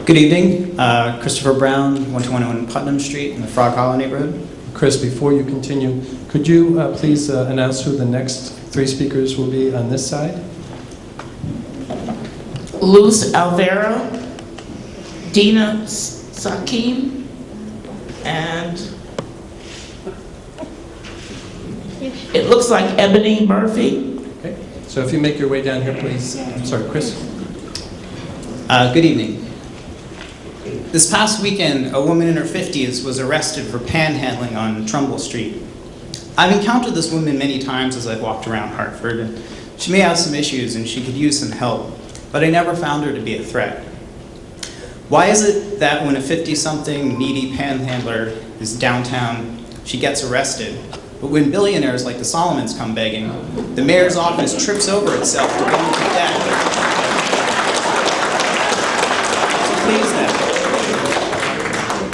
S13: Good evening, Christopher Brown, 121 Putnam Street in the Frog Hollow neighborhood.
S4: Chris, before you continue, could you please announce who the next 3 speakers will be on this side?
S2: Luz Alvaro, Dina Sakim, and it looks like Ebony Murphy.
S4: Okay, so if you make your way down here, please. I'm sorry, Chris.
S13: Good evening. This past weekend, a woman in her 50s was arrested for panhandling on Trumbull Street. I've encountered this woman many times as I've walked around Hartford, and she may have some issues and she could use some help, but I never found her to be a threat. Why is it that when a 50-something needy panhandler is downtown, she gets arrested, but when billionaires like the Solomons come begging, the mayor's office trips over itself to go into debt? So please then,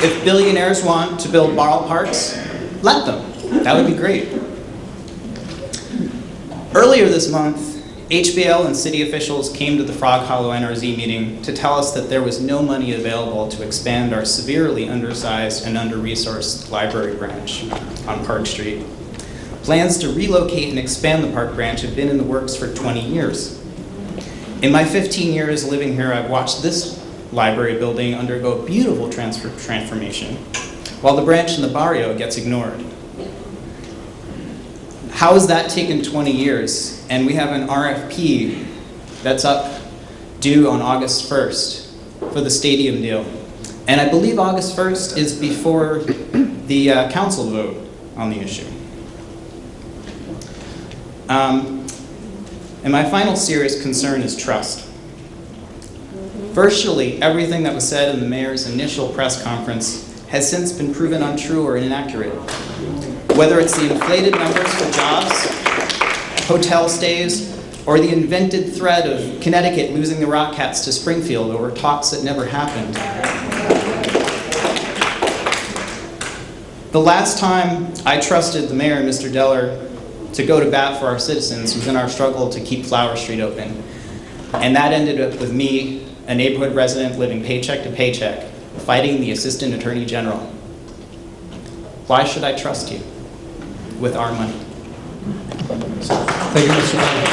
S13: if billionaires want to build ball parks, let them. That would be great. Earlier this month, HBL and city officials came to the Frog Hollow NRZ meeting to tell us that there was no money available to expand our severely undersized and under-resourced library branch on Park Street. Plans to relocate and expand the park branch have been in the works for 20 years. In my 15 years living here, I've watched this library building undergo beautiful transformation, while the branch in the barrio gets ignored. How has that taken 20 years? And we have an RFP that's up due on August 1st for the stadium deal. And I believe August 1st is before the council vote on the issue. And my final serious concern is trust. Virtually everything that was said in the mayor's initial press conference has since been proven untrue or inaccurate. Whether it's the inflated numbers for jobs, hotel stays, or the invented threat of Connecticut losing the Rockcats to Springfield over talks that never happened. The last time I trusted the mayor, Mr. Deller, to go to bat for our citizens was in our struggle to keep Flower Street open. And that ended up with me, a neighborhood resident living paycheck to paycheck, fighting the Assistant Attorney General. Why should I trust you with our money?
S4: Thank you, Mr. Brown.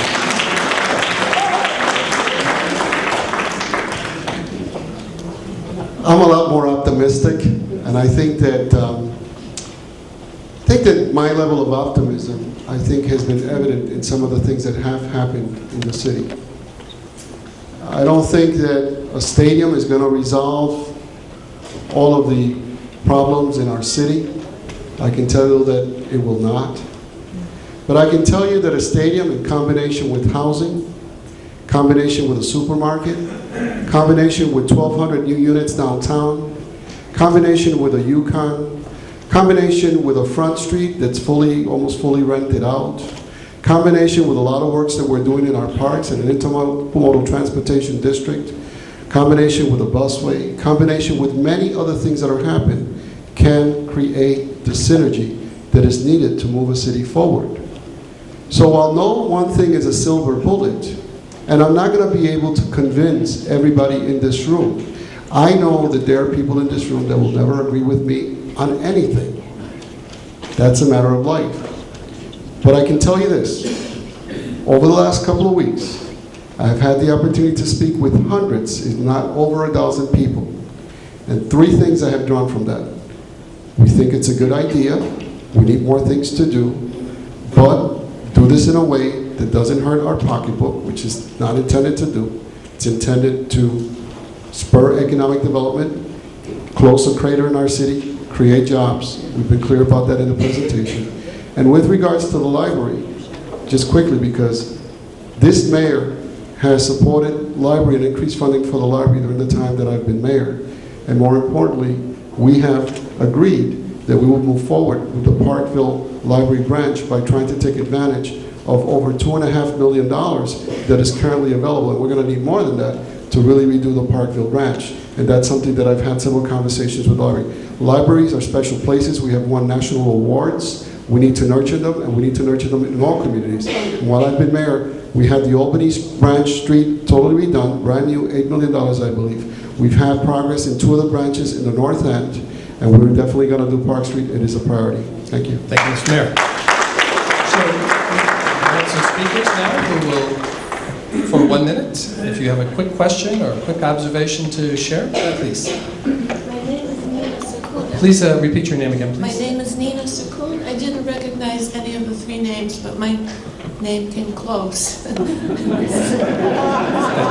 S5: I'm a lot more optimistic, and I think that my level of optimism, I think, has been evident in some of the things that have happened in the city. I don't think that a stadium is going to resolve all of the problems in our city. I can tell you that it will not. But I can tell you that a stadium in combination with housing, combination with a supermarket, combination with 1,200 new units downtown, combination with a Yukon, combination with a Front Street that's almost fully rented out, combination with a lot of works that we're doing in our parks and an intermodal transportation district, combination with a busway, combination with many other things that are happening, can create the synergy that is needed to move a city forward. So while no one thing is a silver bullet, and I'm not going to be able to convince everybody in this room, I know that there are people in this room that will never agree with me on anything. That's a matter of life. But I can tell you this, over the last couple of weeks, I've had the opportunity to speak with hundreds, if not over 1,000 people. And 3 things I have drawn from that. We think it's a good idea, we need more things to do, but do this in a way that doesn't hurt our pocketbook, which is not intended to do. It's intended to spur economic development, close a crater in our city, create jobs. We've been clear about that in the presentation. And with regards to the library, just quickly, because this mayor has supported library and increased funding for the library during the time that I've been mayor. And more importantly, we have agreed that we will move forward with the Parkville Library branch by trying to take advantage of over $2.5 million that is currently available. And we're going to need more than that to really redo the Parkville branch. And that's something that I've had several conversations with the library. Libraries are special places. We have won national awards. We need to nurture them, and we need to nurture them in all communities. And while I've been mayor, we had the Albany branch street totally redone, brand new, $8 million, I believe. We've had progress in 2 of the branches in the north end, and we're definitely going to do Park Street. It is a priority. Thank you.
S4: Thank you, Mr. Mayor. So, we have some speakers now who will, for 1 minute, if you have a quick question or a quick observation to share, please. Please repeat your name again, please.
S14: My name is Nina Sakun. I didn't recognize any of the 3 names, but my name came close.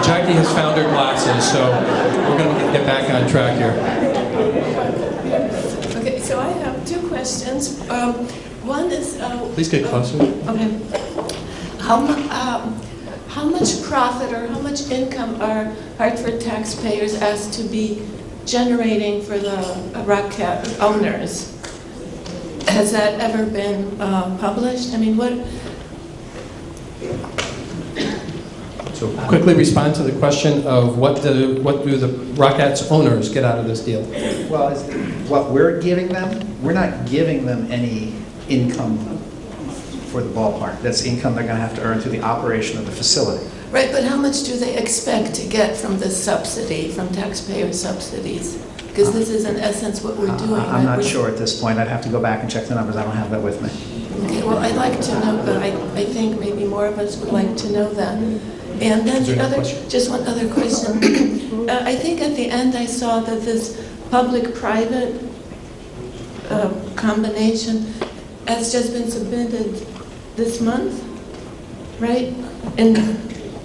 S4: Jackie has found her glasses, so we're going to get back on track here.
S14: Okay, so I have 2 questions. One is...
S4: Please get closer.
S14: Okay. How much profit or how much income are Hartford taxpayers asked to be generating for the Rockcat owners? Has that ever been published? I mean, what...
S4: So quickly respond to the question of what do the Rockats owners get out of this deal?
S6: Well, what we're giving them, we're not giving them any income for the ballpark. That's income they're going to have to earn through the operation of the facility.
S14: Right, but how much do they expect to get from this subsidy, from taxpayer subsidies? Because this is in essence what we're doing.
S6: I'm not sure at this point. I'd have to go back and check the numbers. I don't have that with me.
S14: Okay, well, I'd like to know, but I think maybe more of us would like to know that. And then the other, just one other question. I think at the end I saw that this public-private combination has just been submitted this month, right? In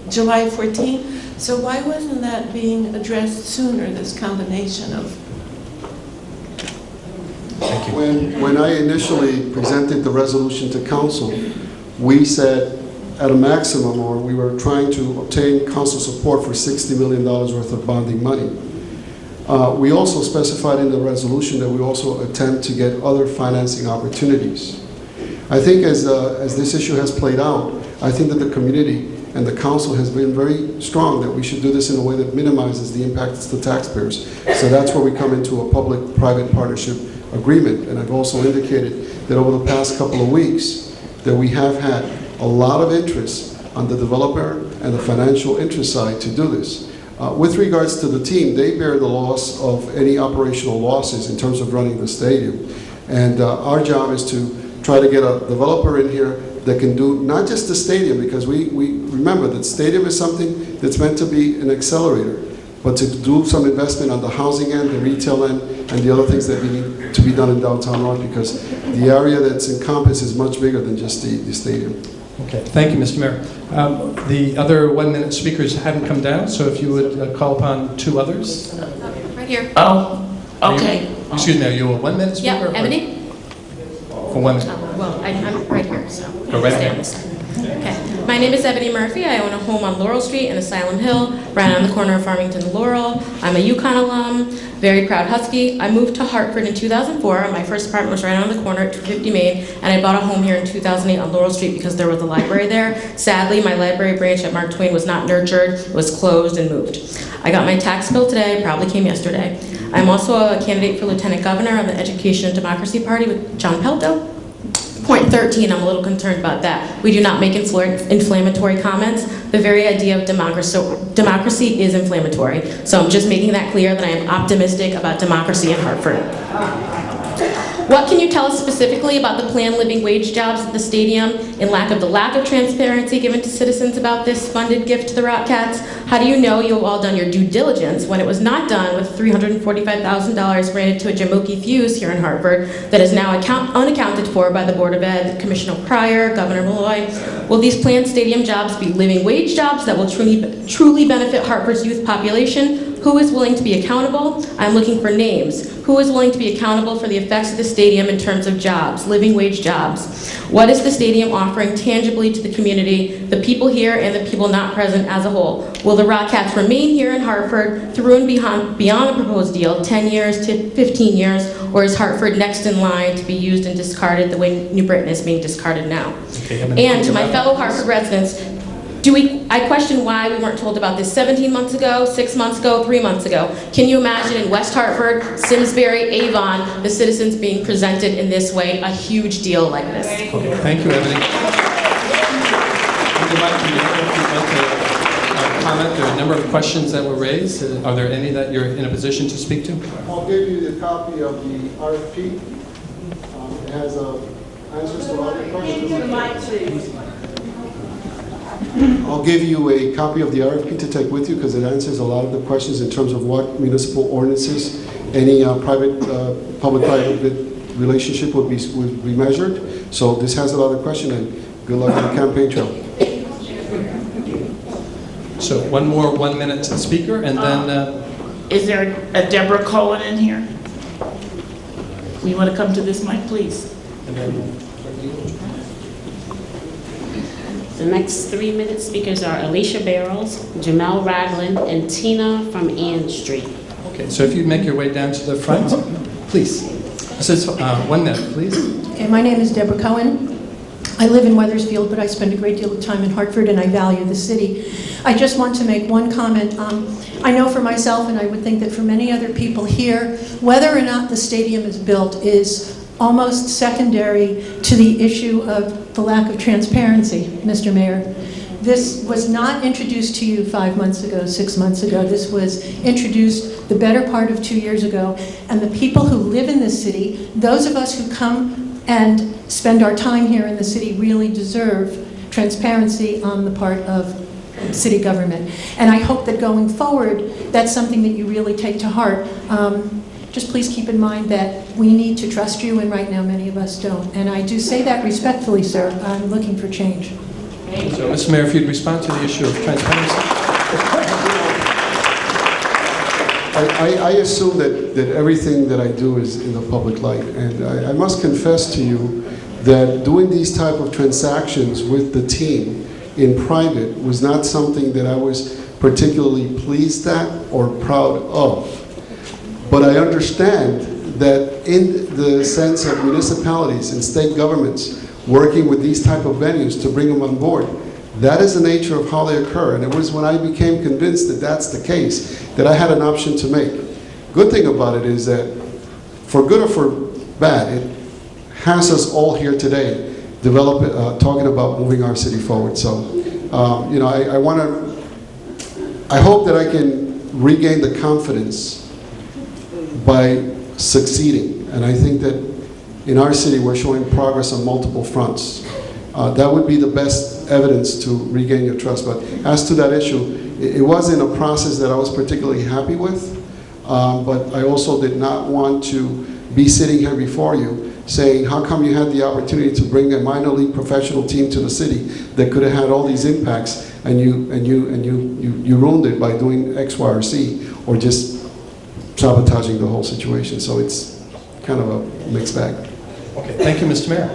S14: July 14th. So why wasn't that being addressed sooner, this combination of...
S4: Thank you.
S5: When I initially presented the resolution to council, we said at a maximum, or we were trying to obtain council support for $60 million worth of bonding money. We also specified in the resolution that we also attempt to get other financing opportunities. I think as this issue has played out, I think that the community and the council has been very strong that we should do this in a way that minimizes the impact to the taxpayers. So that's where we come into a public-private partnership agreement. And I've also indicated that over the past couple of weeks that we have had a lot of interest on the developer and the financial interest side to do this. With regards to the team, they bear the loss of any operational losses in terms of running the stadium. And our job is to try to get a developer in here that can do not just the stadium, because we remember that stadium is something that's meant to be an accelerator, but to do some investment on the housing end, the retail end, and the other things that we need to be done in downtown North, because the area that's encompassed is much bigger than just the stadium.
S4: Okay, thank you, Mr. Mayor. The other 1 minute speakers hadn't come down, so if you would call upon 2 others.
S14: Right here.
S2: Oh, okay.
S4: Excuse me, are you a 1 minute speaker?
S14: Yeah, Ebony?
S4: For 1 minute.
S14: Well, I'm right here, so.
S4: Go right
S14: stay
S4: ahead.
S14: on this side. Okay. My name is Ebony Murphy. I own a home on Laurel Street in Asylum Hill, right on the corner of Farmington and Laurel. I'm a UConn alum, very proud Husky. I moved to Hartford in 2004. My first apartment was right on the corner at 250 Main, and I bought a home here in 2008 on Laurel Street because there was a library there. Sadly, my library branch at Mark Twain was not nurtured. It was closed and moved. I got my tax bill today, probably came yesterday. I'm also a candidate for Lieutenant Governor of the Education and Democracy Party with John Pelto. Point 13, I'm a little concerned about that. We do not make inflammatory comments. The very idea of democracy is inflammatory. So I'm just making that clear that I am optimistic about democracy in Hartford. What can you tell us specifically about the planned living wage jobs at the stadium in lack of transparency given to citizens about this funded gift to the Rockcats? How do you know you've all done your due diligence when it was not done with $345,000 granted to a Jamoki Fuse here in Hartford that is now unaccounted for by the Board of Ed, Commissioner Pryor, Governor Malloy? Will these planned stadium jobs be living wage jobs that will truly benefit Hartford's youth population? Who is willing to be accountable? I'm looking for names. Who is willing to be accountable for the effects of the stadium in terms of jobs, living wage jobs? What is the stadium offering tangibly to the community, the people here and the people not present as a whole? Will the Rockettes remain here in Hartford through and beyond the proposed deal, 10 years to 15 years, or is Hartford next in line to be used and discarded the way New Britain is being discarded now? And to my fellow Hartford residents, I question why we weren't told about this 17 months ago, 6 months ago, 3 months ago. Can you imagine in West Hartford, Simsbury, Avon, the citizens being presented in this way, a huge deal like this?
S4: Okay, thank you, Ebony. Would you like to comment? There are a number of questions that were raised. Are there any that you're in a position to speak to?
S5: I'll give you the copy of the RFP. It has answers to all the questions. I'll give you a copy of the RFP to take with you because it answers a lot of the questions in terms of what municipal ordinances, any public-private relationship would be measured. So this has a lot of questions, and good luck on the campaign trail.
S4: So one more 1 minute speaker, and then...
S2: Is there a Deborah Cohen in here? You want to come to this mic, please?
S10: The next 3-minute speakers are Alicia Barrows, Jamel Ragland, and Tina from Ann Street.
S4: Okay, so if you'd make your way down to the front, please. This is 1 minute, please.
S15: Okay, my name is Deborah Cohen. I live in Wethersfield, but I spend a great deal of time in Hartford, and I value the city. I just want to make one comment. I know for myself, and I would think that for many other people here, whether or not the stadium is built is almost secondary to the issue of the lack of transparency, Mr. Mayor. This was not introduced to you 5 months ago, 6 months ago. This was introduced the better part of 2 years ago. And the people who live in this city, those of us who come and spend our time here in the city really deserve transparency on the part of city government. And I hope that going forward, that's something that you really take to heart. Just please keep in mind that we need to trust you, and right now many of us don't. And I do say that respectfully, sir. I'm looking for change.
S4: So, Mr. Mayor, if you'd respond to the issue of transparency.
S5: I assume that everything that I do is in the public light. And I must confess to you that doing these type of transactions with the team in private was not something that I was particularly pleased at or proud of. But I understand that in the sense of municipalities and state governments working with these type of venues to bring them on board, that is the nature of how they occur. And it was when I became convinced that that's the case that I had an option to make. Good thing about it is that, for good or for bad, it has us all here today talking about moving our city forward. So, you know, I hope that I can regain the confidence by succeeding. And I think that in our city we're showing progress on multiple fronts. That would be the best evidence to regain your trust. But as to that issue, it wasn't a process that I was particularly happy with, but I also did not want to be sitting here before you saying, how come you had the opportunity to bring a minor league professional team to the city that could have had all these impacts, and you ruined it by doing X, Y, or Z, or just sabotaging the whole situation. So it's kind of a mixed bag.
S4: Okay, thank you, Mr. Mayor.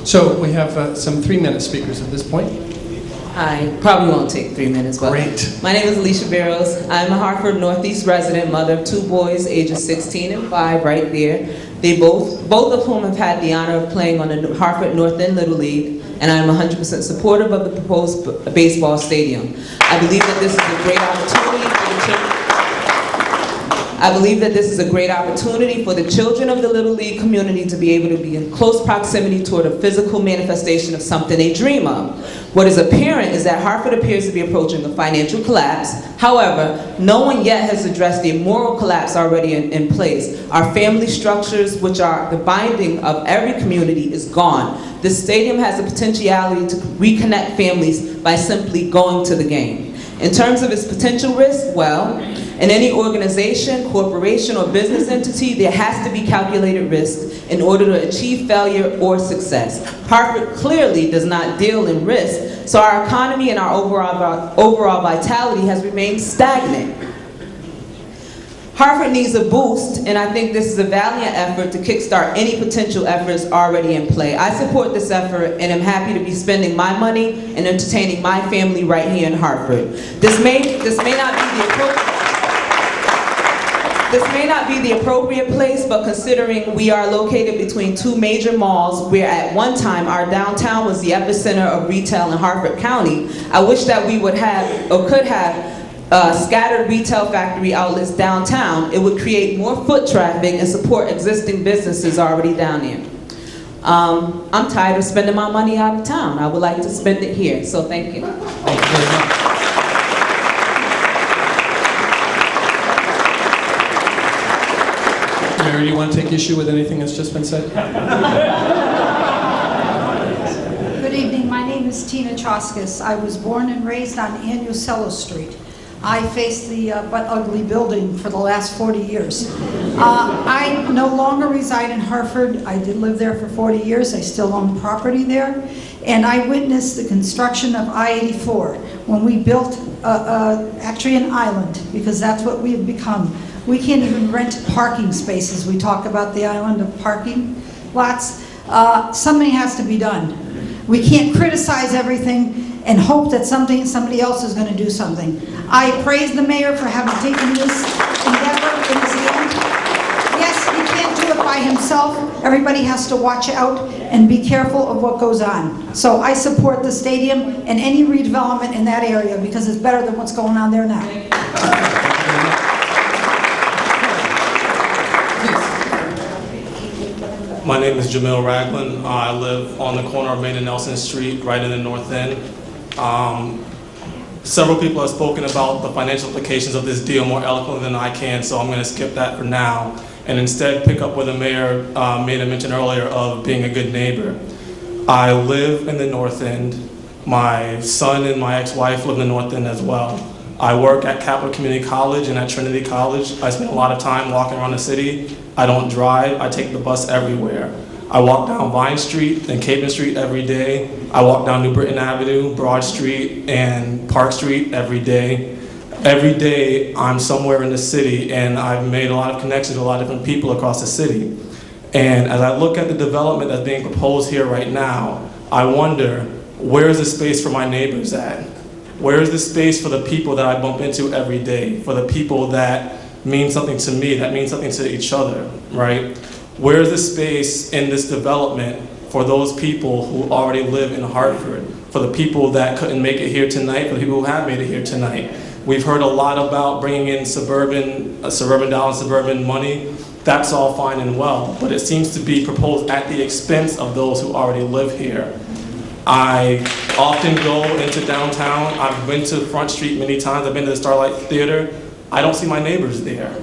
S4: So we have some 3-minute speakers at this point.
S16: Hi, probably won't take 3 minutes, but
S4: great.
S16: My name is Alicia Barrows. I'm a Hartford Northeast resident, mother of 2 boys, ages 16 and 5, right there. They both of whom have had the honor of playing on the Hartford North End Little League, and I'm 100% supportive of the proposed baseball stadium. I believe that this is a great opportunity for the children. I believe that this is a great opportunity for the children of the Little League community to be able to be in close proximity toward a physical manifestation of something they dream of. What is apparent is that Hartford appears to be approaching a financial collapse. However, no one yet has addressed the moral collapse already in place. Our family structures, which are the binding of every community, is gone. This stadium has the potentiality to reconnect families by simply going to the game. In terms of its potential risk, well, in any organization, corporation, or business entity, there has to be calculated risk in order to achieve failure or success. Hartford clearly does not deal in risk, so our economy and our overall vitality has remained stagnant. Hartford needs a boost, and I think this is a valiant effort to kickstart any potential efforts already in play. I support this effort and am happy to be spending my money and entertaining my family right here in Hartford. This may not be the appropriate place, but considering we are located between two major malls, where at one time our downtown was the epicenter of retail in Hartford County, I wish that we would have, or could have, scattered retail factory outlets downtown. It would create more foot traffic and support existing businesses already down there. I'm tired of spending my money out of town. I would like to spend it here, so thank you.
S4: Thank you very much. Mary, do you want to take issue with anything that's just been said?
S17: Good evening. My name is Tina Choskis. I was born and raised on Annucello Street. I faced the but ugly building for the last 40 years. I no longer reside in Hartford. I did live there for 40 years. I still own property there. And I witnessed the construction of I-84 when we built actually an island, because that's what we have become. We can't even rent parking spaces. We talk about the island of parking lots. Something has to be done. We can't criticize everything and hope that somebody else is going to do something. I praise the mayor for having taken this endeavor in his hand. Yes, he can't do it by himself. Everybody has to watch out and be careful of what goes on. So I support the stadium and any redevelopment in that area, because it's better than what's going on there now.
S18: My name is Jamil Ragland. I live on the corner of Main and Nelson Street, right in the North End. Several people have spoken about the financial implications of this deal more eloquently than I can, so I'm going to skip that for now and instead pick up where the mayor made a mention earlier of being a good neighbor. I live in the North End. My son and my ex-wife live in the North End as well. I work at Capital Community College and at Trinity College. I spend a lot of time walking around the city. I don't drive. I take the bus everywhere. I walk down Vine Street and Capen Street every day. I walk down New Britain Avenue, Broad Street, and Park Street every day. Every day I'm somewhere in the city, and I've made a lot of connections with a lot of different people across the city. And as I look at the development that's being proposed here right now, I wonder, where is the space for my neighbors at? Where is the space for the people that I bump into every day, for the people that mean something to me, that mean something to each other, right? Where is the space in this development for those people who already live in Hartford, for the people that couldn't make it here tonight, for the people who have made it here tonight? We've heard a lot about bringing in suburban dollars, suburban money. That's all fine and well, but it seems to be proposed at the expense of those who already live here. I often go into downtown. I've been to Front Street many times. I've been to the Starlight Theater. I don't see my neighbors there.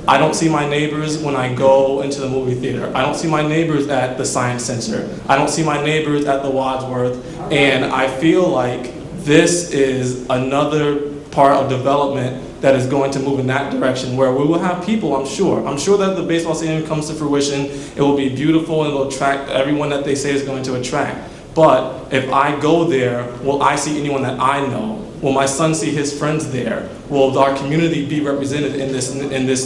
S18: I don't see my neighbors when I go into the movie theater. I don't see my neighbors at the Science Center. I don't see my neighbors at the Wadsworth. And I feel like this is another part of development that is going to move in that direction, where we will have people, I'm sure that the baseball stadium comes to fruition, it will be beautiful and it will attract everyone that they say is going to attract. But if I go there, will I see anyone that I know? Will my son see his friends there? Will our community be represented in this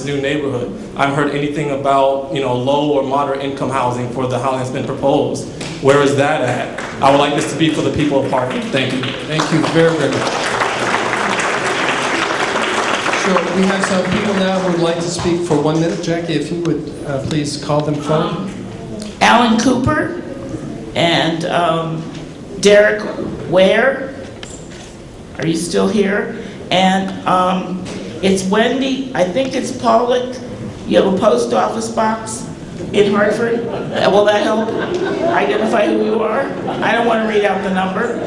S18: new neighborhood? I haven't heard anything about low or moderate income housing for the housing that's been proposed. Where is that at? I would like this to be for the people of Hartford. Thank you.
S4: Thank you very, very much. Sure, we have some people now who would like to speak for 1 minute. Jackie, if you would please call them forward.
S2: Alan Cooper and Derek Ware. Are you still here? And it's Wendy, I think it's Pollock. You have a post office box in Hartford. Will that help identify who you are? I don't want to read out the number.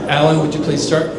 S4: Alan, would you please start?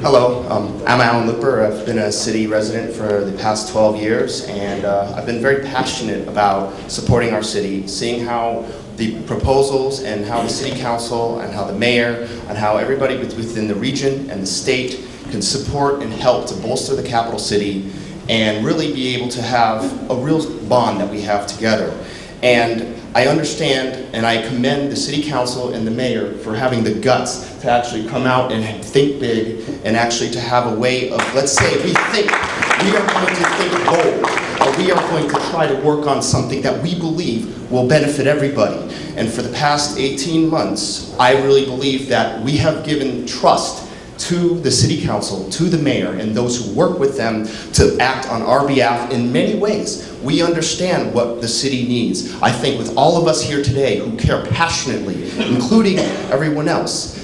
S19: Hello, I'm Alan Lipper. I've been a city resident for the past 12 years, and I've been very passionate about supporting our city, seeing how the proposals and how the city council and how the mayor and how everybody within the region and the state can support and help to bolster the capital city and really be able to have a real bond that we have together. And I understand and I commend the city council and the mayor for having the guts to actually come out and think big and actually to have a way of, let's say we are going to think bold, or we are going to try to work on something that we believe will benefit everybody. And for the past 18 months, I really believe that we have given trust to the city council, to the mayor, and those who work with them to act on our behalf in many ways. We understand what the city needs. I think with all of us here today who care passionately, including everyone else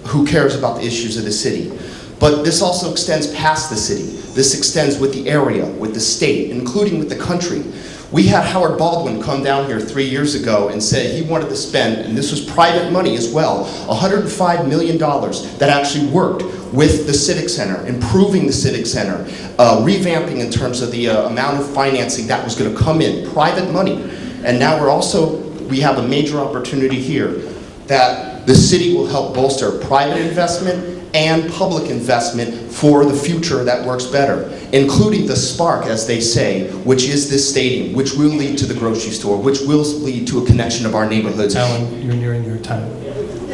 S19: who cares about the issues of the city. But this also extends past the city. This extends with the area, with the state, including with the country. We had Howard Baldwin come down here 3 years ago and say he wanted to spend, and this was private money as well, $105 million that actually worked with the Civic Center, improving the Civic Center, revamping in terms of the amount of financing that was going to come in, private money. And now we have a major opportunity here that the city will help bolster private investment and public investment for the future that works better, including the spark, as they say, which is this stadium, which will lead to the grocery store, which will lead to a connection of our neighborhoods.
S4: Alan, you're nearing your time.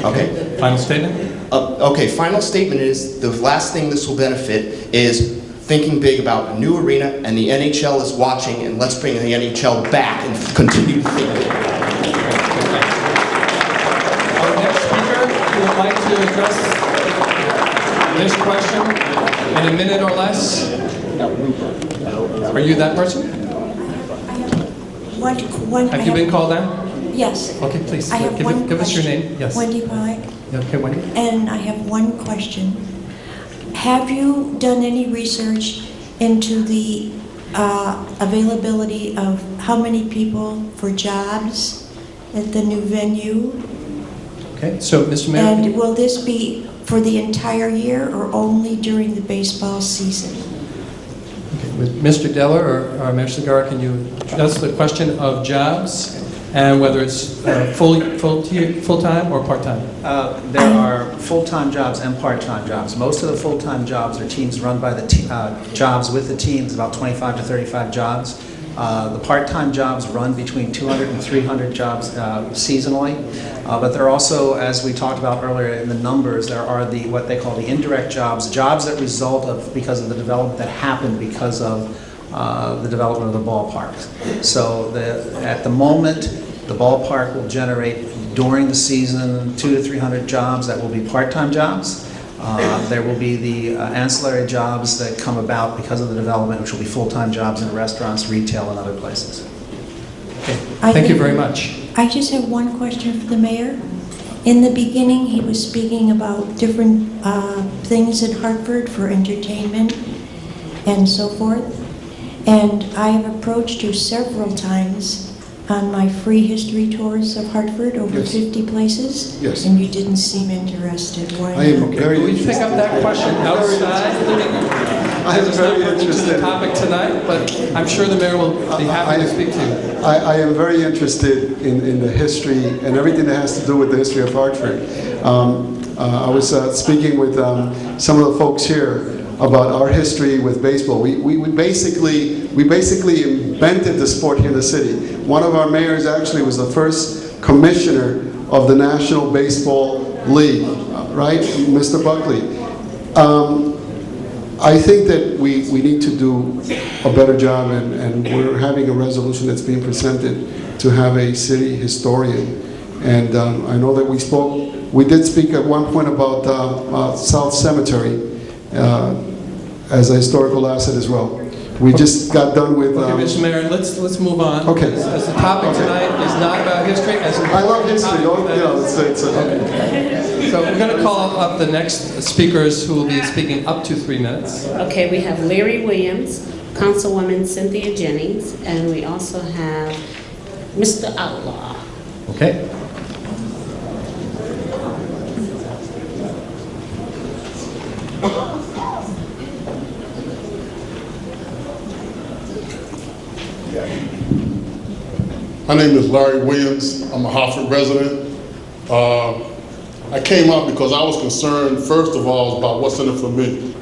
S19: Okay.
S4: Final statement?
S19: Okay, final statement is, the last thing this will benefit is thinking big about a new arena, and the NHL is watching, and let's bring the NHL back and continue to think big.
S4: Our next speaker who would like to address this question in a minute or less. Are you that person? Have you been called out?
S20: Yes.
S4: Okay, please.
S20: I have one
S4: give us your
S20: question.
S4: name. Yes.
S20: Wendy Pollack.
S4: Okay, Wendy.
S20: And I have one question. Have you done any research into the availability of how many people for jobs at the new venue?
S4: Okay, so Mr. Mayor.
S20: And will this be for the entire year or only during the baseball season?
S4: Okay, with Mr. Deller or Mayor Segarra, can you address the question of jobs and whether it's full-time or part-time?
S6: There are full-time jobs and part-time jobs. Most of the full-time jobs are teams run by the jobs with the teams, about 25 to 35 jobs. The part-time jobs run between 200 and 300 jobs seasonally, but there are also, as we talked about earlier in the numbers, there are what they call the indirect jobs, jobs that result because of the development that happened because of the development of the ballparks. So at the moment, the ballpark will generate during the season 200 to 300 jobs that will be part-time jobs. There will be the ancillary jobs that come about because of the development, which will be full-time jobs in restaurants, retail, and other places.
S4: Okay. Thank you very much.
S20: I just have one question for the mayor. In the beginning, he was speaking about different things in Hartford for entertainment and so forth. And I have approached you several times on my free history tours of Hartford, over 50 places.
S5: Yes.
S20: And you didn't seem interested. Why
S5: I am
S20: not?
S5: very
S4: Can we pick up that question outside the meeting?
S5: I am very interested.
S4: To the topic tonight, but I'm sure the mayor will be happy to speak to you.
S5: I am very interested in the history and everything that has to do with the history of Hartford. I was speaking with some of the folks here about our history with baseball. We basically invented the sport here in the city. One of our mayors actually was the first commissioner of the National Baseball League, right, Mr. Buckley. I think that we need to do a better job, and we're having a resolution that's being presented to have a city historian. And I know that we did speak at one point about South Cemetery as a historical asset as well. We just got done with...
S4: Okay, Mr. Mayor, let's move on.
S5: Okay.
S4: As the topic tonight is not about history.
S5: I love history.
S4: So we're going to call up the next speakers who will be speaking up to 3 minutes.
S10: Okay, we have Larry Williams, Councilwoman Cynthia Jennings, and we also have Mr. Outlaw.
S4: Okay.
S21: My name is Larry Williams. I'm a Hartford resident. I came out because I was concerned, first of all, about what's in it for me.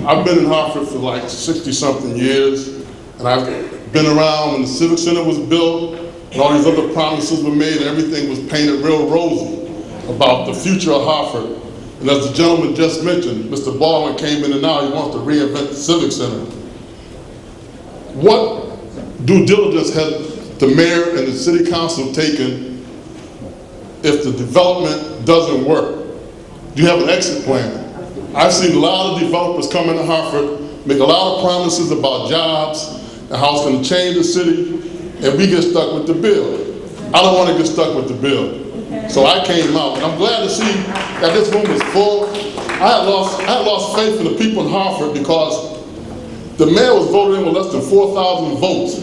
S21: I've been in Hartford for like 60-something years, and I've been around when the Civic Center was built, and all these other promises were made, and everything was painted real rosy about the future of Hartford. And as the gentleman just mentioned, Mr. Baldwin came in and now he wants to reinvent the Civic Center. What due diligence has the mayor and the city council taken if the development doesn't work? Do you have an exit plan? I've seen a lot of developers come into Hartford, make a lot of promises about jobs and how it's going to change the city, and we get stuck with the bill. I don't want to get stuck with the bill. So I came out, and I'm glad to see that this room is full. I had lost faith in the people in Hartford because the mayor was voted in with less than 4,000 votes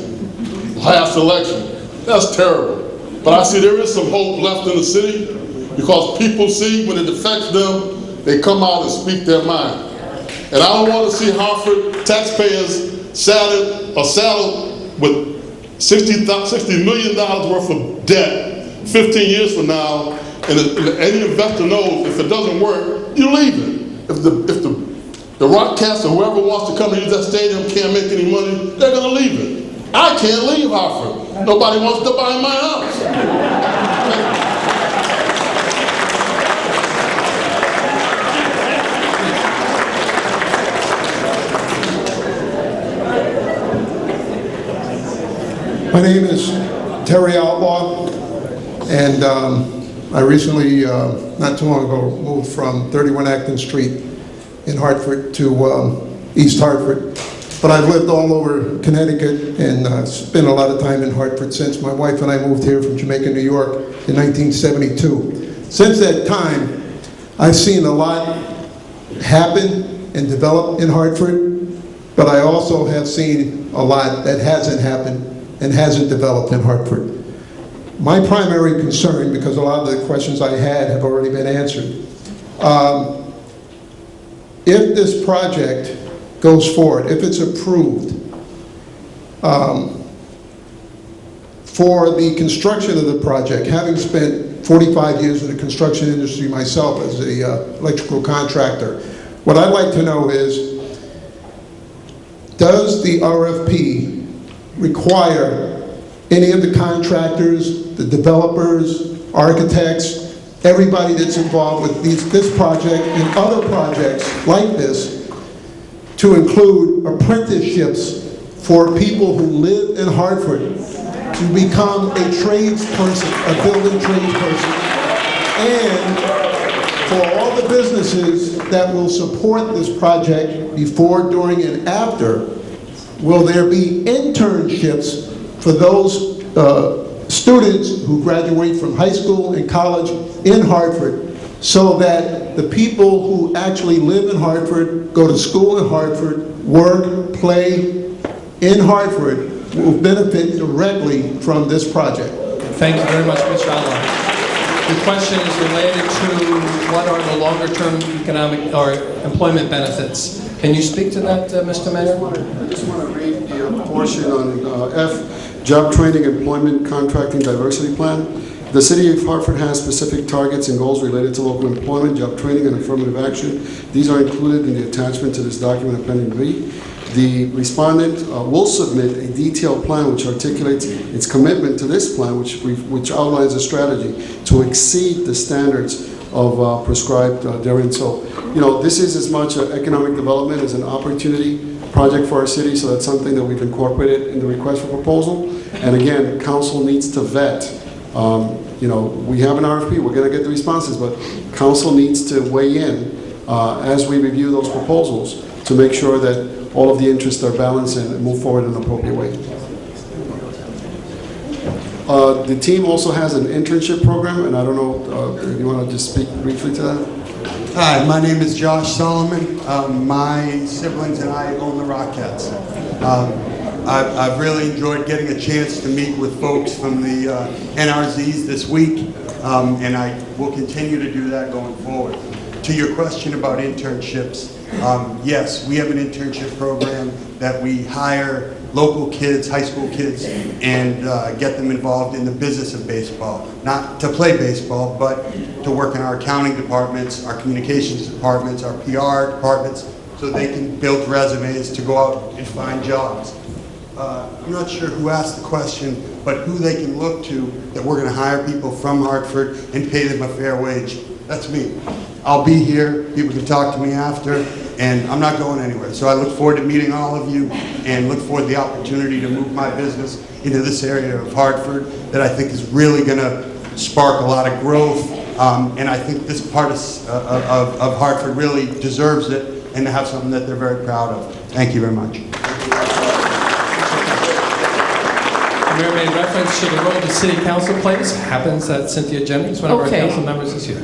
S21: last election. That's terrible. But I see there is some hope left in the city because people see when it affects them, they come out and speak their mind. And I don't want to see Hartford taxpayers saddled with $60 million worth of debt 15 years from now, and any investor knows if it doesn't work, you leave it. If the Rockcats or whoever wants to come and use that stadium can't make any money, they're going to leave it. I can't leave Hartford. Nobody wants to buy my house.
S1: My name is Terry Outlaw, and I recently, not too long ago, moved from 31 Acton Street in Hartford to East Hartford. But I've lived all over Connecticut and spent a lot of time in Hartford since. My wife and I moved here from Jamaica, New York in 1972. Since that time, I've seen a lot happen and develop in Hartford, but I also have seen a lot that hasn't happened and hasn't developed in Hartford. My primary concern, because a lot of the questions I had have already been answered, if this project goes forward, if it's approved, for the construction of the project, having spent 45 years in the construction industry myself as an electrical contractor, what I'd like to know is, does the RFP require any of the contractors, the developers, architects, everybody that's involved with this project and other projects like this to include apprenticeships for people who live in Hartford to become a tradesperson, a building tradesperson, and for all the businesses that will support this project before, during, and after, will there be internships for those students who graduate from high school and college in Hartford, so that the people who actually live in Hartford, go to school in Hartford, work, play in Hartford, will benefit directly from this project?
S4: Thank you very much, Mr. Allen. The question is related to what are the longer-term economic or employment benefits. Can you speak to that, Mr. Mayor?
S5: I just want to read the portion on F, Job Training, Employment, Contracting, Diversity Plan. The City of Hartford has specific targets and goals related to local employment, job training, and affirmative action. These are included in the attachment to this document, Appendix B. The respondent will submit a detailed plan which articulates its commitment to this plan, which outlines a strategy to exceed the standards of prescribed therein. So, you know, this is as much economic development as an opportunity project for our city, so that's something that we've incorporated in the request for proposal. And again, council needs to vet. You know, we have an RFP, we're going to get the responses, but council needs to weigh in as we review those proposals to make sure that all of the interests are balanced and move forward in an appropriate way. The team also has an internship program, and I don't know if you want to just speak briefly to that.
S22: Hi, my name is Josh Solomon. My siblings and I own the Rockettes. I've really enjoyed getting a chance to meet with folks from the NRZs this week, and I will continue to do that going forward. To your question about internships, yes, we have an internship program that we hire local kids, high school kids, and get them involved in the business of baseball. Not to play baseball, but to work in our accounting departments, our communications departments, our PR departments, so they can build resumes to go out and find jobs. I'm not sure who asked the question, but who they can look to that we're going to hire people from Hartford and pay them a fair wage. That's me. I'll be here. People can talk to me after, and I'm not going anywhere. So I look forward to meeting all of you and look forward to the opportunity to move my business into this area of Hartford that I think is really going to spark a lot of growth. And I think this part of Hartford really deserves it and to have something that they're very proud of. Thank you very much.
S4: The mayor made reference to the role the city council plays. Happens that Cynthia Jennings, one of our council members, is here.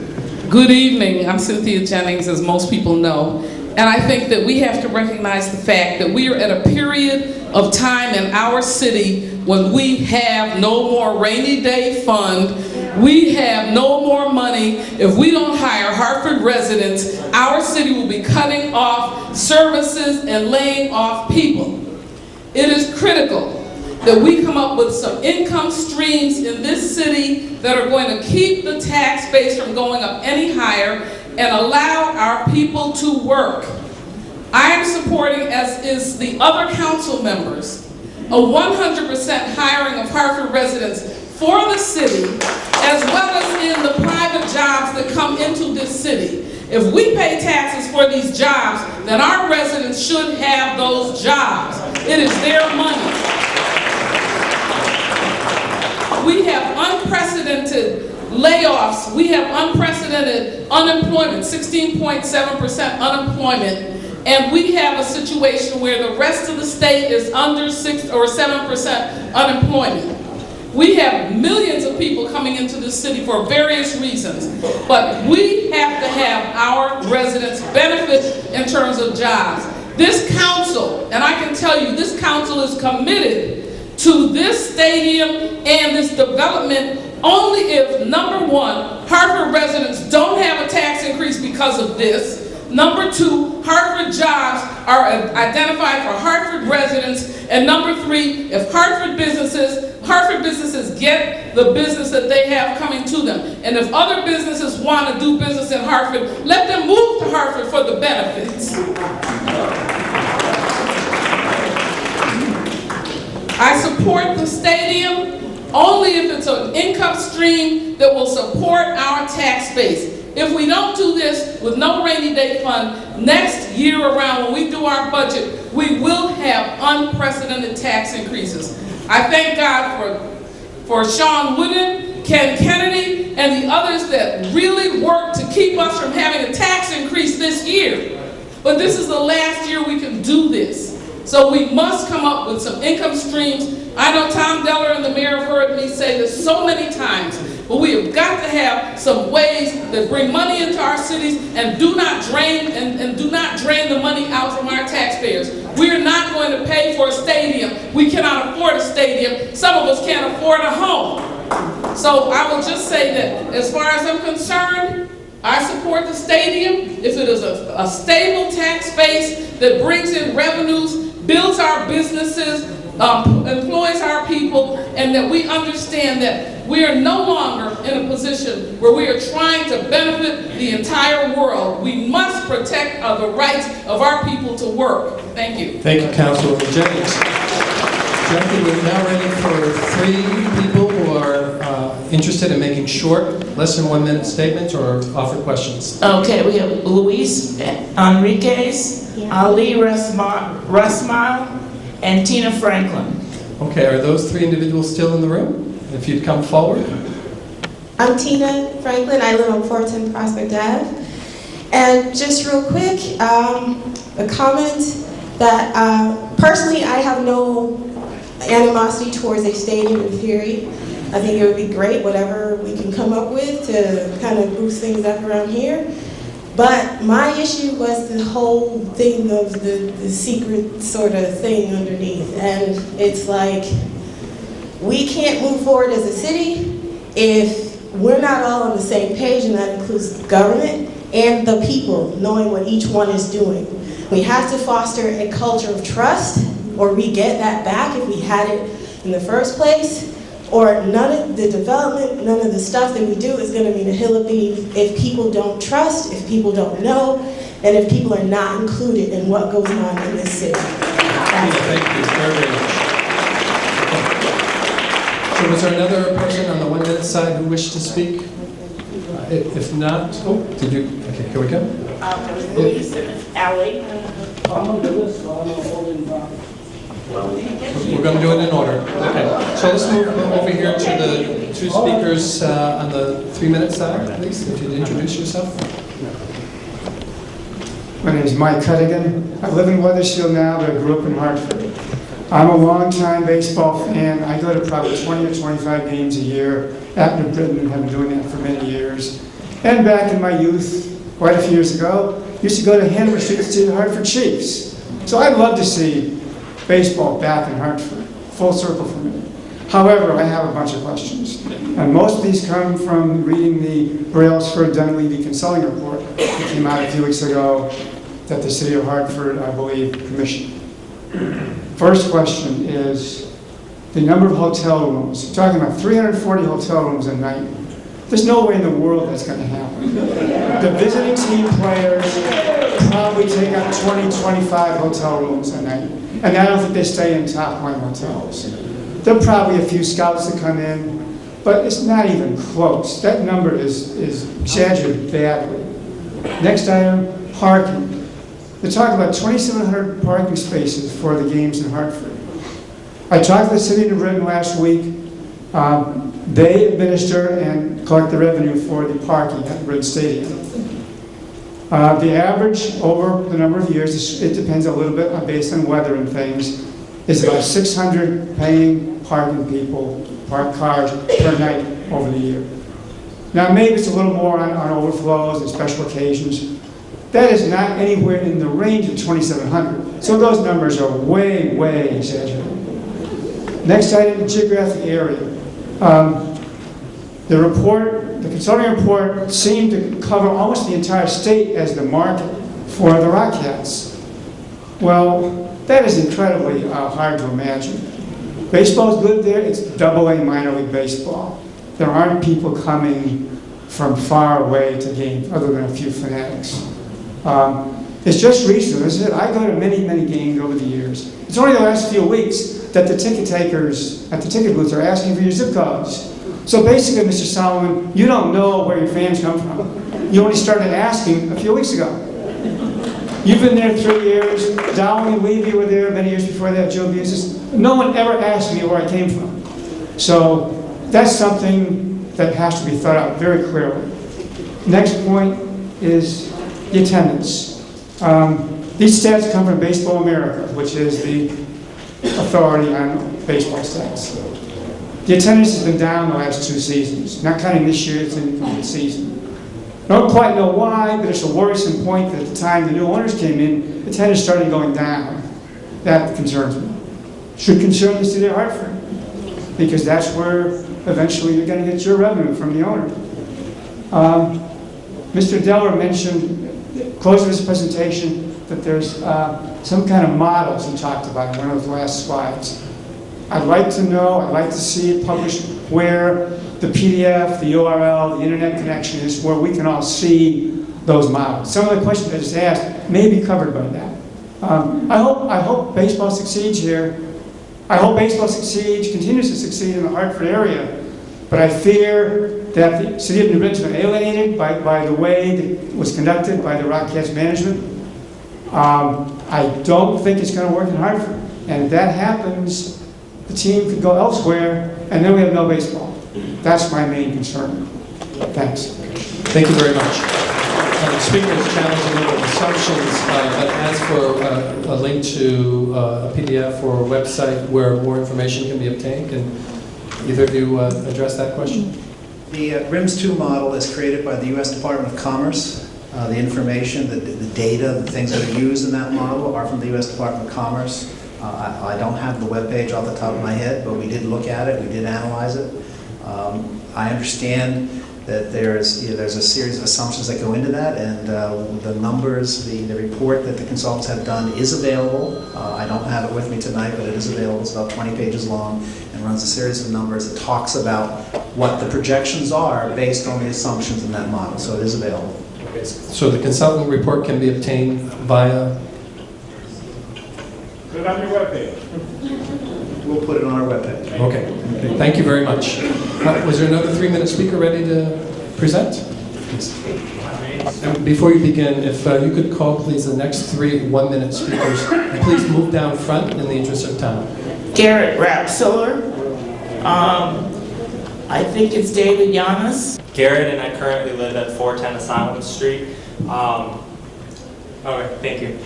S3: Good evening. I'm Cynthia Jennings, as most people know. And I think that we have to recognize the fact that we are at a period of time in our city when we have no more rainy day fund. We have no more money. If we don't hire Hartford residents, our city will be cutting off services and laying off people. It is critical that we come up with some income streams in this city that are going to keep the tax base from going up any higher and allow our people to work. I am supporting, as is the other council members, a 100% hiring of Hartford residents for the city, as well as in the private jobs that come into this city. If we pay taxes for these jobs, then our residents should have those jobs. It is their money. We have unprecedented layoffs. We have unprecedented unemployment, 16.7% unemployment. And we have a situation where the rest of the state is under 6 or 7% unemployment. We have millions of people coming into this city for various reasons, but we have to have our residents benefit in terms of jobs. This council, and I can tell you, this council is committed to this stadium and this development only if, number one, Hartford residents don't have a tax increase because of this. Number two, Hartford jobs are identified for Hartford residents. And number three, if Hartford businesses get the business that they have coming to them. And if other businesses want to do business in Hartford, let them move to Hartford for the benefits. I support the stadium only if it's an income stream that will support our tax base. If we don't do this with no rainy day fund, next year around when we do our budget, we will have unprecedented tax increases. I thank God for Sean Wooden, Ken Kennedy, and the others that really worked to keep us from having a tax increase this year. But this is the last year we can do this. So we must come up with some income streams. I know Tom Deller and the mayor have heard me say this so many times, but we have got to have some ways that bring money into our cities and do not drain the money out from our taxpayers. We are not going to pay for a stadium. We cannot afford a stadium. Some of us can't afford a home. So I will just say that as far as I'm concerned, I support the stadium if it is a stable tax base that brings in revenues, builds our businesses, employs our people, and that we understand that we are no longer in a position where we are trying to benefit the entire world. We must protect the rights of our people to work. Thank you.
S4: Thank you, Councilwoman Jennings. Jackie, we're now ready for 3 people who are interested in making short, less than 1 minute statements or offer questions.
S2: Okay, we have Luis Enriquez, Ali Rasmal, and Tina Franklin.
S4: Okay, are those 3 individuals still in the room? If you'd come forward.
S7: I'm Tina Franklin. I live on 410 Prospect Ave. And just real quick, a comment that personally I have no animosity towards a stadium in theory. I think it would be great, whatever we can come up with to kind of boost things up around here. But my issue was the whole thing of the secret sort of thing underneath. And it's like, we can't move forward as a city if we're not all on the same page, and that includes government and the people, knowing what each one is doing. We have to foster a culture of trust, or we get that back if we had it in the first place, or none of the development, none of the stuff that we do is going to mean a hill of beans if people don't trust, if people don't know, and if people are not included in what goes on in this city.
S4: Thank you very much. So was there another person on the 1 minute side who wished to speak? If not, oh, did you, okay, here we go.
S2: Louise and Ally.
S4: We're going to do it in order. Okay, so let's move over here to the two speakers on the 3 minute side, please, if you'd introduce yourself.
S8: My name is Mike Cuttigan. I live in Wethersfield now, but I grew up in Hartford. I'm a longtime baseball fan. I go to probably 20 or 25 games a year at New Britain and have been doing that for many years. And back in my youth, quite a few years ago, used to go to Hanover Street to see the Hartford Chiefs. So I'd love to see baseball back in Hartford, full circle for me. However, I have a bunch of questions. And most of these come from reading the Brailsford Dunleavy Consulting Report that came out a few weeks ago that the City of Hartford, I believe, commissioned. First question is the number of hotel rooms. We're talking about 340 hotel rooms a night. There's no way in the world that's going to happen. The visiting team players probably take up 20, 25 hotel rooms a night. And I don't think they stay in top line hotels. There are probably a few scouts that come in, but it's not even close. That number is exaggerated badly. Next item, parking. They're talking about 2,700 parking spaces for the games in Hartford. I talked to the City of New Britain last week. They administer and collect the revenue for the parking at Britain Stadium. The average over the number of years, it depends a little bit based on weather and things, is about 600 paying parking people, parked cars per night over the year. Now maybe it's a little more on overflows and special occasions. That is not anywhere in the range of 2,700. So those numbers are way, way exaggerated. Next item, geographic area. The report, the consulting report, seemed to cover almost the entire state as the market for the Rockettes. Well, that is incredibly hard to imagine. Baseball is good there. It's AA minor league baseball. There aren't people coming from far away to games, other than a few fanatics. It's just recent, isn't it? I go to many, many games over the years. It's only the last few weeks that the ticket takers at the ticket booths are asking for your zip codes. So basically, Mr. Solomon, you don't know where your fans come from. You only started asking a few weeks ago. You've been there 3 years. Dowling and Levy were there many years before that, Joe Busis. No one ever asked me where I came from. So that's something that has to be thought out very clearly. Next point is the attendance. These stats come from Baseball America, which is the authority on baseball stats. The attendance has been down the last 2 seasons, not counting this year, it's an incomplete season. I don't quite know why, but it's a worrisome point that at the time the new owners came in, attendance started going down. That concerns me. Should concern the City of Hartford, because that's where eventually you're going to get your revenue from the owner. Mr. Deller mentioned, closing this presentation, that there's some kind of models he talked about in one of the last slides. I'd like to know, I'd like to see it published where the PDF, the URL, the internet connection is, where we can all see those models. Some of the questions I just asked may be covered by that. I hope baseball succeeds here. I hope baseball succeeds, continues to succeed in the Hartford area, but I fear that the City of New Britain's been alienated by the way that it was conducted by the Rockettes management. I don't think it's going to work in Hartford, and if that happens, the team could go elsewhere, and then we have no baseball. That's my main concern. Thanks.
S4: Thank you very much. The speaker has challenged a number of assumptions, but as for a link to a PDF or a website where more information can be obtained, can either of you address that question?
S6: The RIMS 2 model is created by the U.S. Department of Commerce. The information, the data, the things that are used in that model are from the U.S. Department of Commerce. I don't have the webpage off the top of my head, but we did look at it, we did analyze it. I understand that there's a series of assumptions that go into that, and the numbers, the report that the consultants have done is available. I don't have it with me tonight, but it is available. It's about 20 pages long and runs a series of numbers that talks about what the projections are based on the assumptions in that model, so it is available.
S4: Okay, so the consultant report can be obtained via?
S9: Put it on your webpage.
S6: we'll put it on our webpage.
S4: Okay, thank you very much. Was there another 3-minute speaker ready to present? And before you begin, if you could call please the next 3 1-minute speakers, and please move down front in the interest of time.
S2: Garrett Rapsiller. I think it's David Yanis.
S9: Garrett and I currently live at 410 Asylum Street. Okay, thank you.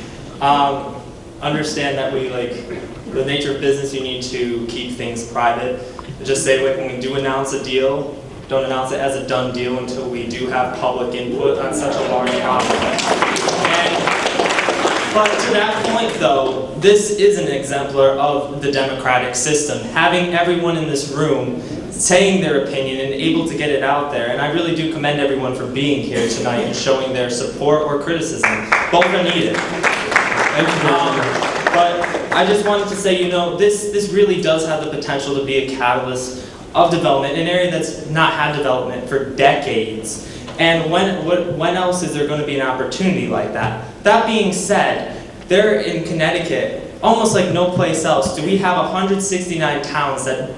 S9: Understand that the nature of business, you need to keep things private. Just say when we do announce a deal, don't announce it as a done deal until we do have public input on such a large project. But to that point though, this is an exemplar of the democratic system. Having everyone in this room saying their opinion and able to get it out there. And I really do commend everyone for being here tonight and showing their support or criticism. Both are needed. But I just wanted to say, this really does have the potential to be a catalyst of development, an area that's not had development for decades. And when else is there going to be an opportunity like that? That being said, there in Connecticut, almost like no place else, do we have 169 towns that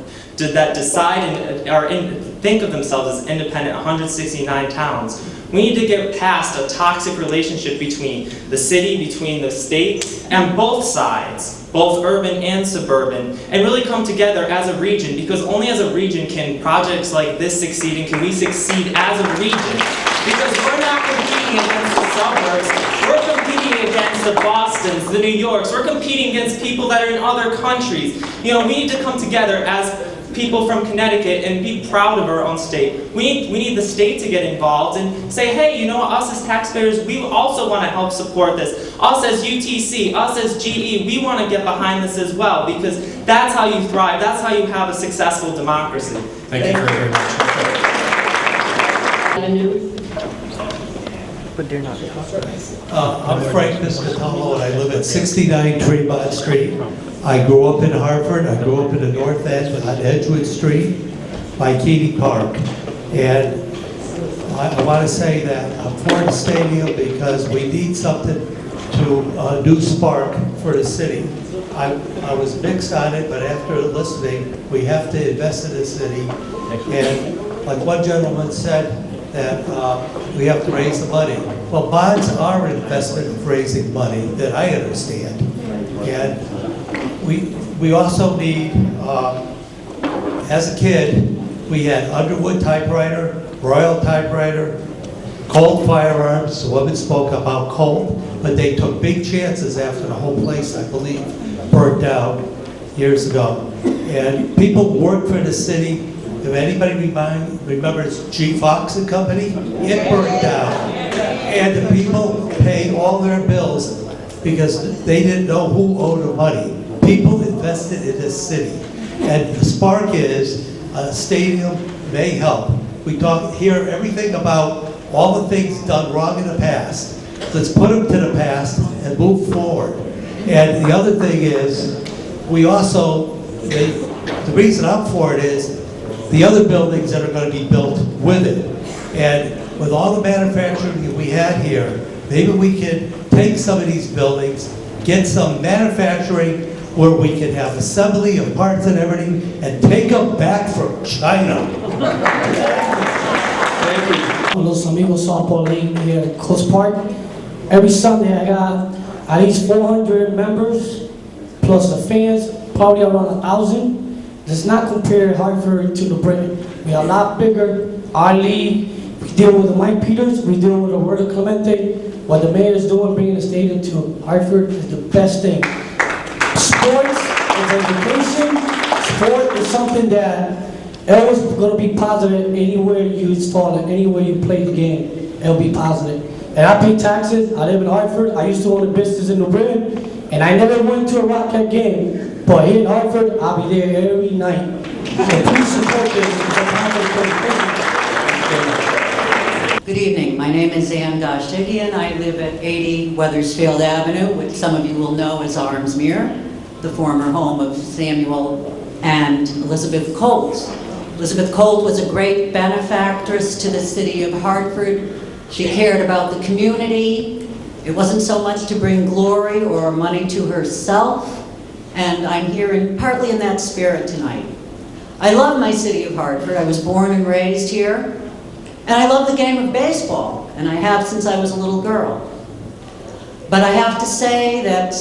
S9: decide and think of themselves as independent, 169 towns. We need to get past a toxic relationship between the city, between the state, and both sides, both urban and suburban, and really come together as a region, because only as a region can projects like this succeed, and can we succeed as a region. Because we're not competing against the suburbs, we're competing against the Bostons, the New Yorks, we're competing against people that are in other countries. We need to come together as people from Connecticut and be proud of our own state. We need the state to get involved and say, hey, us as taxpayers, we also want to help support this. Us as UTC, us as GE, we want to get behind this as well, because that's how you thrive, that's how you have a successful democracy.
S4: Thank you very much.
S11: But they're not. I'm Frank Piscatello, and I live at 69 Tremont Street. I grew up in Hartford. I grew up in the North End on Edgewood Street by Keating Park. And I want to say that I'm for the stadium because we need something to do spark for the city. I was mixed on it, but after listening, we have to invest in the city. And like one gentleman said, that we have to raise the money. Well, bonds are an investment of raising money that I understand. And we also need, as a kid, we had Underwood typewriter, Royal typewriter, Colt firearms. The woman spoke about Colt, but they took big chances after the whole place, I believe, burned down years ago. And people work for the city. If anybody remembers G. Fox and Company, it burned down. And the people paid all their bills because they didn't know who owed the money. People invested in this city. And the spark is a stadium may help. We hear everything about all the things done wrong in the past. Let's put them to the past and move forward. And the other thing is, we also, the reason I'm for it is, the other buildings that are going to be built with it. And with all the manufacturing that we had here, maybe we can take some of these buildings, get some manufacturing where we can have assembly of parts and everything, and take them back from China.
S23: Los Amigos Softball League here at Coast Park. Every Sunday I got at least 400 members, plus the fans, probably around 1,000. Does not compare Hartford to the Britain. We are a lot bigger. Our league, we deal with the Mike Peters, we deal with Roberto Clemente. What the mayor is doing, bringing the stadium to Hartford, is the best thing. Sports is education. Sport is something that always going to be positive anywhere you install it, anywhere you play the game, it'll be positive. And I pay taxes. I live in Hartford. I used to own a business in New Britain, and I never went to a Rocket game. But here in Hartford, I'll be there every night. So please support this.
S24: Good evening. My name is Ann Goshtigian. I live at 80 Weathersfield Avenue, which some of you will know as Armsmere, the former home of Samuel and Elizabeth Colt. Elizabeth Colt was a great benefactress to the city of Hartford. She cared about the community. It wasn't so much to bring glory or money to herself, and I'm here partly in that spirit tonight. I love my city of Hartford. I was born and raised here, and I love the game of baseball, and I have since I was a little girl. But I have to say that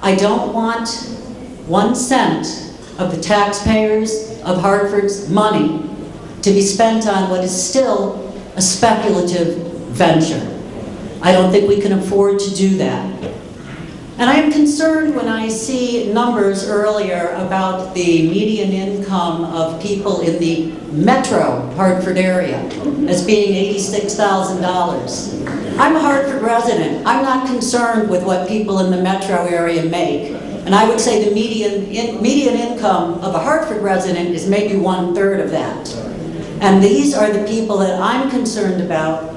S24: I don't want 1 cent of the taxpayers of Hartford's money to be spent on what is still a speculative venture. I don't think we can afford to do that. And I am concerned when I see numbers earlier about the median income of people in the metro Hartford area as being $86,000. I'm a Hartford resident. I'm not concerned with what people in the metro area make. And I would say the median income of a Hartford resident is maybe 1/3 of that. And these are the people that I'm concerned about,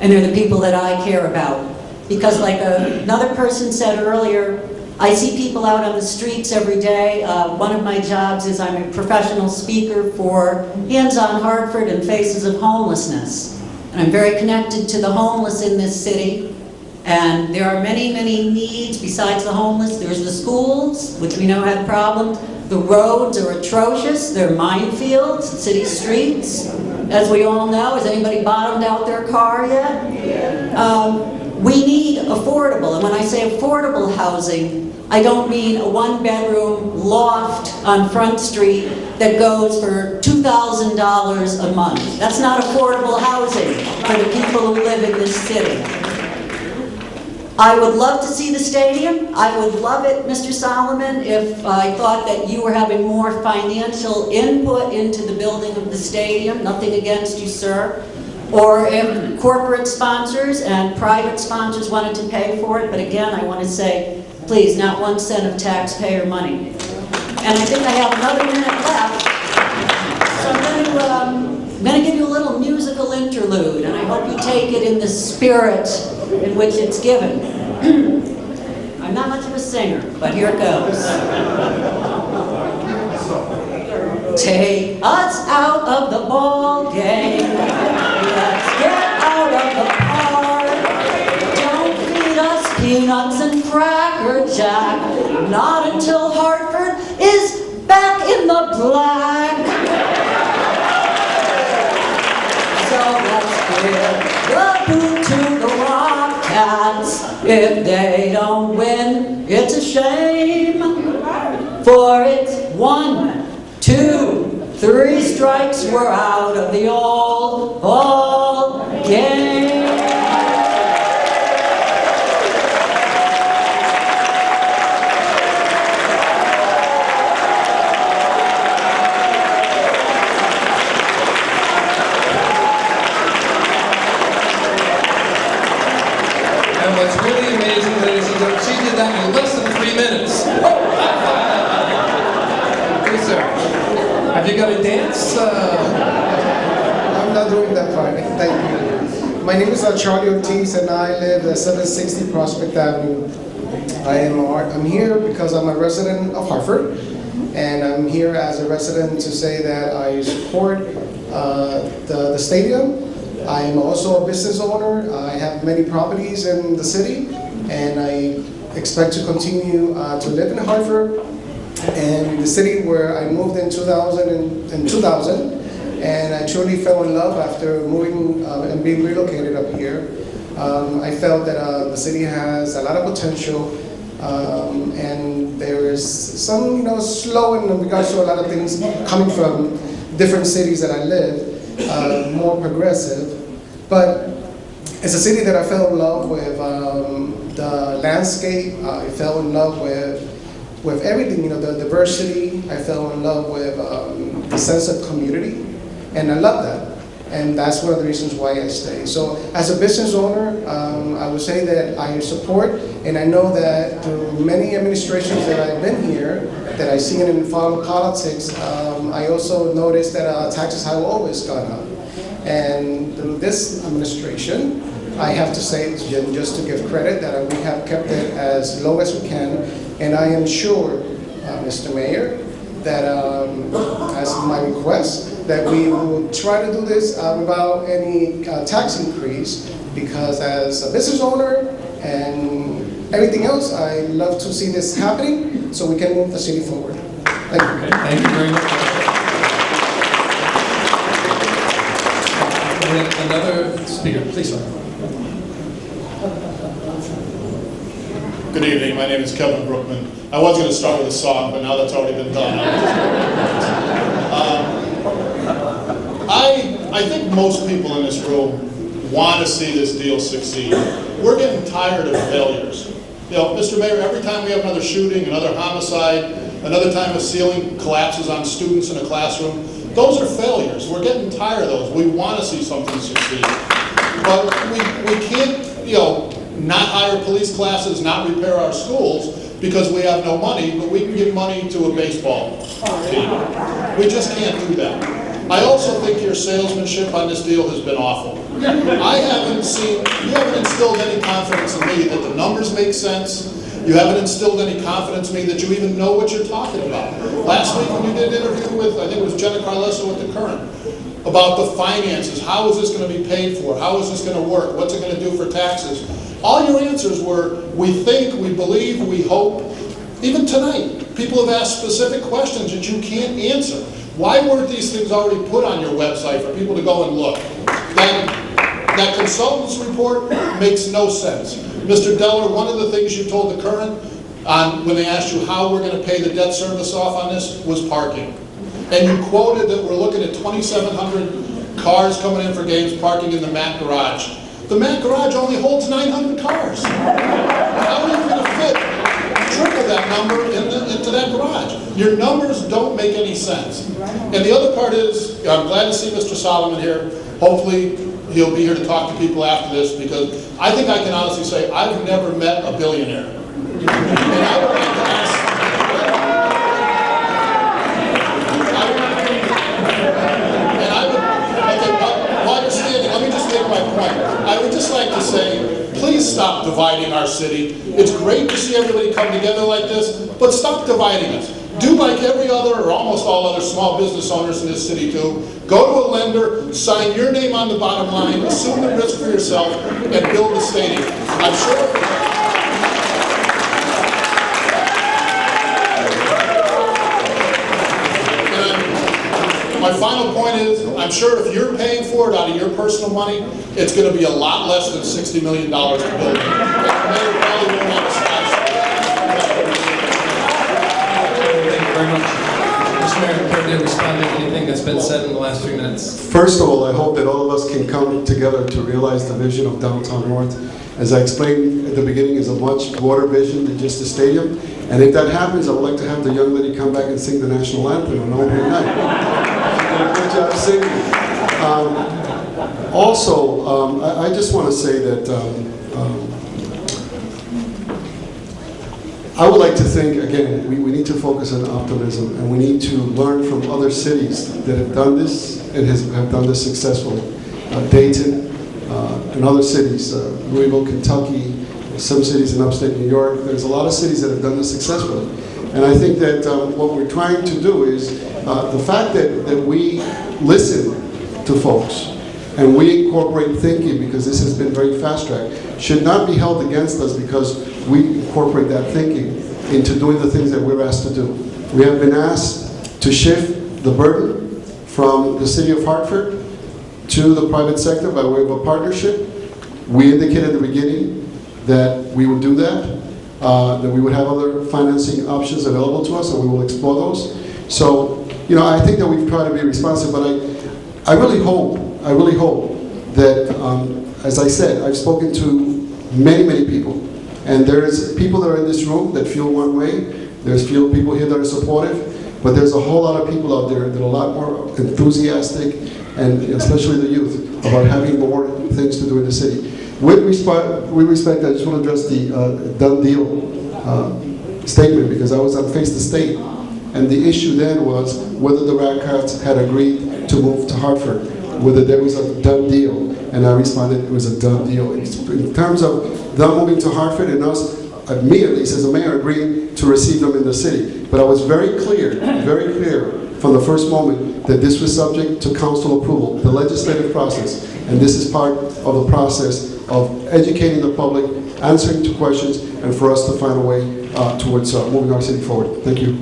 S24: and they're the people that I care about. Because like another person said earlier, I see people out on the streets every day. One of my jobs is I'm a professional speaker for Hands on Hartford and Faces of Homelessness. And I'm very connected to the homeless in this city. And there are many, many needs besides the homeless. There's the schools, which we know have problems. The roads are atrocious. They're minefields, city streets. As we all know, has anybody bottomed out their car yet? We need affordable, and when I say affordable housing, I don't mean a 1-bedroom loft on Front Street that goes for $2,000 a month. That's not affordable housing for the people who live in this city. I would love to see the stadium. I would love it, Mr. Solomon, if I thought that you were having more financial input into the building of the stadium. Nothing against you, sir. Or if corporate sponsors and private sponsors wanted to pay for it. But again, I want to say, please, not 1 cent of taxpayer money. And I think I have another minute left. So I'm going to give you a little musical interlude, and I hope you take it in the spirit in which it's given. I'm not much of a singer, but here it goes. Take us out of the ball game. Let's get out of the park. Don't feed us peanuts and Cracker Jack. Not until Hartford is back in the black. So let's give the boot to the Rockets. If they don't win, it's a shame. For it's 1, 2, 3 strikes, we're out of the old ball game.
S4: And what's really amazing, ladies and gentlemen, she did that in less than 3 minutes. Oh, yes, sir. Have you got a dance?
S12: I'm not doing that part. Thank you. My name is Charlie Ortiz, and I live at 760 Prospect Avenue. I'm here because I'm a resident of Hartford, and I'm here as a resident to say that I support the stadium. I am also a business owner. I have many properties in the city, and I expect to continue to live in Hartford, and the city where I moved in 2000, and I truly fell in love after moving and being relocated up here. I felt that the city has a lot of potential, and there is some, slow in regards to a lot of things coming from different cities that I live, more progressive. But it's a city that I fell in love with the landscape. I fell in love with everything, the diversity. I fell in love with the sense of community, and I love that. And that's one of the reasons why I stay. So as a business owner, I would say that I support, and I know that through many administrations that I've been here, that I see in follow politics, I also noticed that taxes have always gone up. And through this administration, I have to say, just to give credit, that we have kept it as low as we can. And I am sure, Mr. Mayor, that as my request, that we will try to do this without any tax increase, because as a business owner and everything else, I love to see this happening so we can move the city forward. Thank you.
S4: Okay, thank you very much. We have another speaker, please, sir.
S13: Good evening, my name is Kevin Brookman. I was going to start with a song, but now that's already been done. I think most people in this room want to see this deal succeed. We're getting tired of failures. You know, Mr. Mayor, every time we have another shooting, another homicide, another time a ceiling collapses on students in a classroom, those are failures. We're getting tired of those. We want to see something succeed. But we can't, you know, not hire police classes, not repair our schools because we have no money, but we can give money to a baseball team. We just can't do that. I also think your salesmanship on this deal has been awful. You haven't instilled any confidence in me that the numbers make sense. You haven't instilled any confidence in me that you even know what you're talking about. Last week when you did an interview with, I think it was Jenna Carlesso with The Current, about the finances, how is this going to be paid for? How is this going to work? What's it going to do for taxes? All your answers were, we think, we believe, we hope. Even tonight, people have asked specific questions that you can't answer. Why weren't these things already put on your website for people to go and look? That consultant's report makes no sense. Mr. Deller, one of the things you told The Current when they asked you how we're going to pay the debt service off on this was parking. And you quoted that we're looking at 2,700 cars coming in for games parking in the Mac Garage. The Mac Garage only holds 900 cars. How are you going to fit triple that number into that garage? Your numbers don't make any sense. And the other part is, I'm glad to see Mr. Solomon here. Hopefully he'll be here to talk to people after this, because I think I can honestly say I've never met a billionaire. And I would like to ask, while you're standing, let me just make my point. I would just like to say, please stop dividing our city. It's great to see everybody come together like this, but stop dividing us. Do like every other, or almost all other small business owners in this city do. Go to a lender, sign your name on the bottom line, assume the risk for yourself, and build the stadium. I'm sure. My final point is, I'm sure if you're paying for it out of your personal money, it's going to be a lot less than $60 million to build it. And the mayor probably won't want to stop.
S4: Thank you very much. Mr. Mayor, prepared to respond to anything that's been said in the last 3 minutes.
S5: First of all, I hope that all of us can come together to realize the vision of Downtown North. As I explained at the beginning, is a much broader vision than just the stadium. And if that happens, I would like to have the young lady come back and sing the national anthem on opening night. Good job singing. I just want to say that I would like to think, again, we need to focus on optimism, and we need to learn from other cities that have done this and have done this successfully. Dayton and other cities, Louisville, Kentucky, some cities in upstate New York. There's a lot of cities that have done this successfully. And I think that what we're trying to do is the fact that we listen to folks and we incorporate thinking, because this has been very fast-tracked, should not be held against us because we incorporate that thinking into doing the things that we're asked to do. We have been asked to shift the burden from the city of Hartford to the private sector by way of a partnership. We indicated at the beginning that we would do that. That we would have other financing options available to us, and we will explore those. So, you know, I think that we've tried to be responsive, but I really hope that, as I said, I've spoken to many, many people, and there's people that are in this room that feel one way. There's people here that are supportive, but there's a whole lot of people out there that are a lot more enthusiastic, and especially the youth, about having more things to do in the city. With respect, I just want to address the done deal statement, because I was on Face the State, and the issue then was whether the Ratcats had agreed to move to Hartford, whether there was a done deal, and I responded it was a done deal. In terms of them moving to Hartford and us, me at least as a mayor, agreeing to receive them in the city. But I was very clear from the first moment that this was subject to council approval, the legislative process. And this is part of the process of educating the public, answering to questions, and for us to find a way towards moving our city forward. Thank you.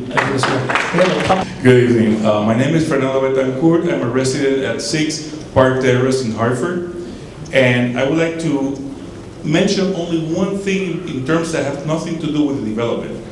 S14: Good evening. My name is Fernando Betancourt. I'm a resident at 6 Park Terrace in Hartford. And I would like to mention only one thing in terms that have nothing to do with the development.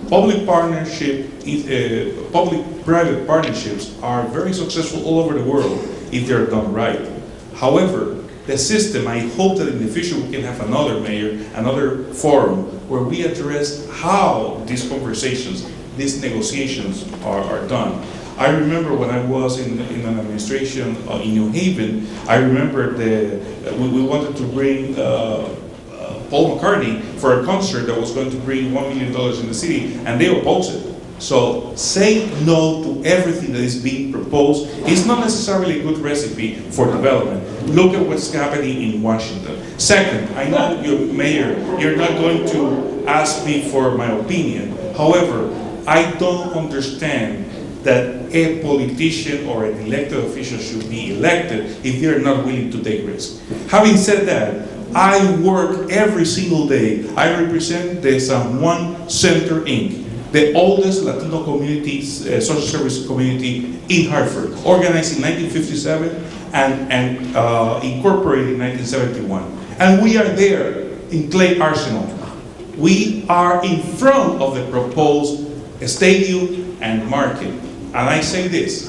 S14: Public-private partnerships are very successful all over the world if they're done right. However, the system, I hope that in the future we can have another mayor, another forum where we address how these conversations, these negotiations are done. I remember when I was in an administration in New Haven, I remember we wanted to bring Paul McCartney for a concert that was going to bring $1 million in the city, and they opposed it. So say no to everything that is being proposed. It's not necessarily a good recipe for development. Look at what's happening in Washington. Second, I know you're mayor, you're not going to ask me for my opinion. However, I don't understand that a politician or an elected official should be elected if they're not willing to take risks. Having said that, I work every single day. I represent the San Juan Center Inc., the oldest Latino community, social service community in Hartford, organized in 1957 and incorporated in 1971. And we are there in Clay Arsenal. We are in front of the proposed stadium and market. And I say this,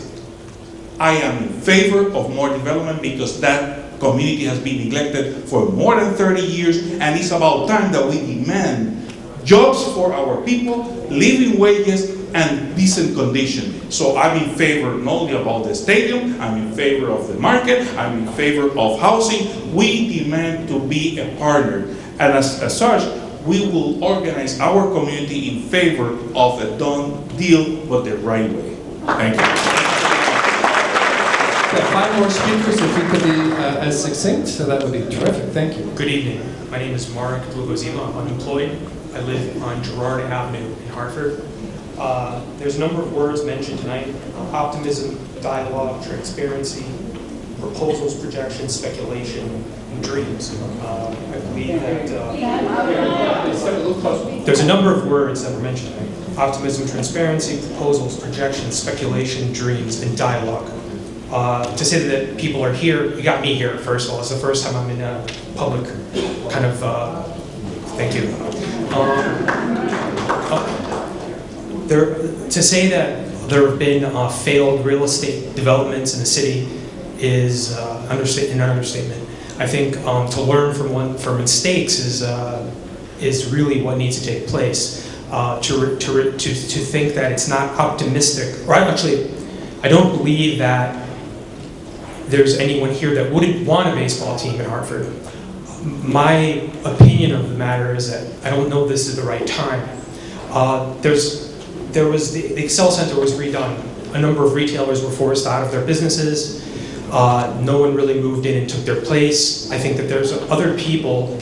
S14: I am in favor of more development because that community has been neglected for more than 30 years, and it's about time that we demand jobs for our people, living wages, and decent conditions. So I'm in favor not only about the stadium, I'm in favor of the market, I'm in favor of housing. We demand to be a partner, and as such, we will organize our community in favor of a done deal, but the right way. Thank you.
S4: Yeah, 5 more speakers, if you could be as succinct, so that would be terrific. Thank you.
S15: Good evening. My name is Mark Lugozima. I'm unemployed. I live on Girard Avenue in Hartford. There's a number of words mentioned tonight: optimism, dialogue, transparency, proposals, projections, speculation, and dreams. I believe that there's a number of words that were mentioned tonight: optimism, transparency, proposals, projections, speculation, dreams, and dialogue. To say that people are here, you got me here, first of all. It's the first time I'm in a public kind of, thank you. To say that there have been failed real estate developments in the city is an understatement. I think to learn from mistakes is really what needs to take place. To think that it's not optimistic, or actually, I don't believe that there's anyone here that wouldn't want a baseball team in Hartford. My opinion of the matter is that I don't know if this is the right time. The Excel Center was redone. A number of retailers were forced out of their businesses. No one really moved in and took their place. I think that there's other people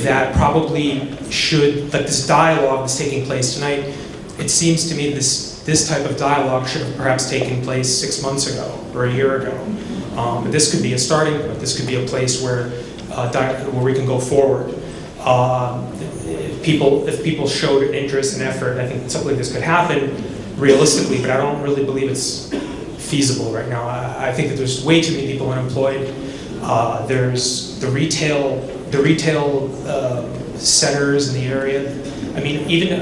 S15: that probably should, like this dialogue that's taking place tonight, it seems to me this type of dialogue should have perhaps taken place 6 months ago or a year ago. But this could be a starting point. This could be a place where we can go forward. If people showed an interest and effort, I think something like this could happen realistically, but I don't really believe it's feasible right now. I think that there's way too many people unemployed. There's the retail centers in the area. I mean, even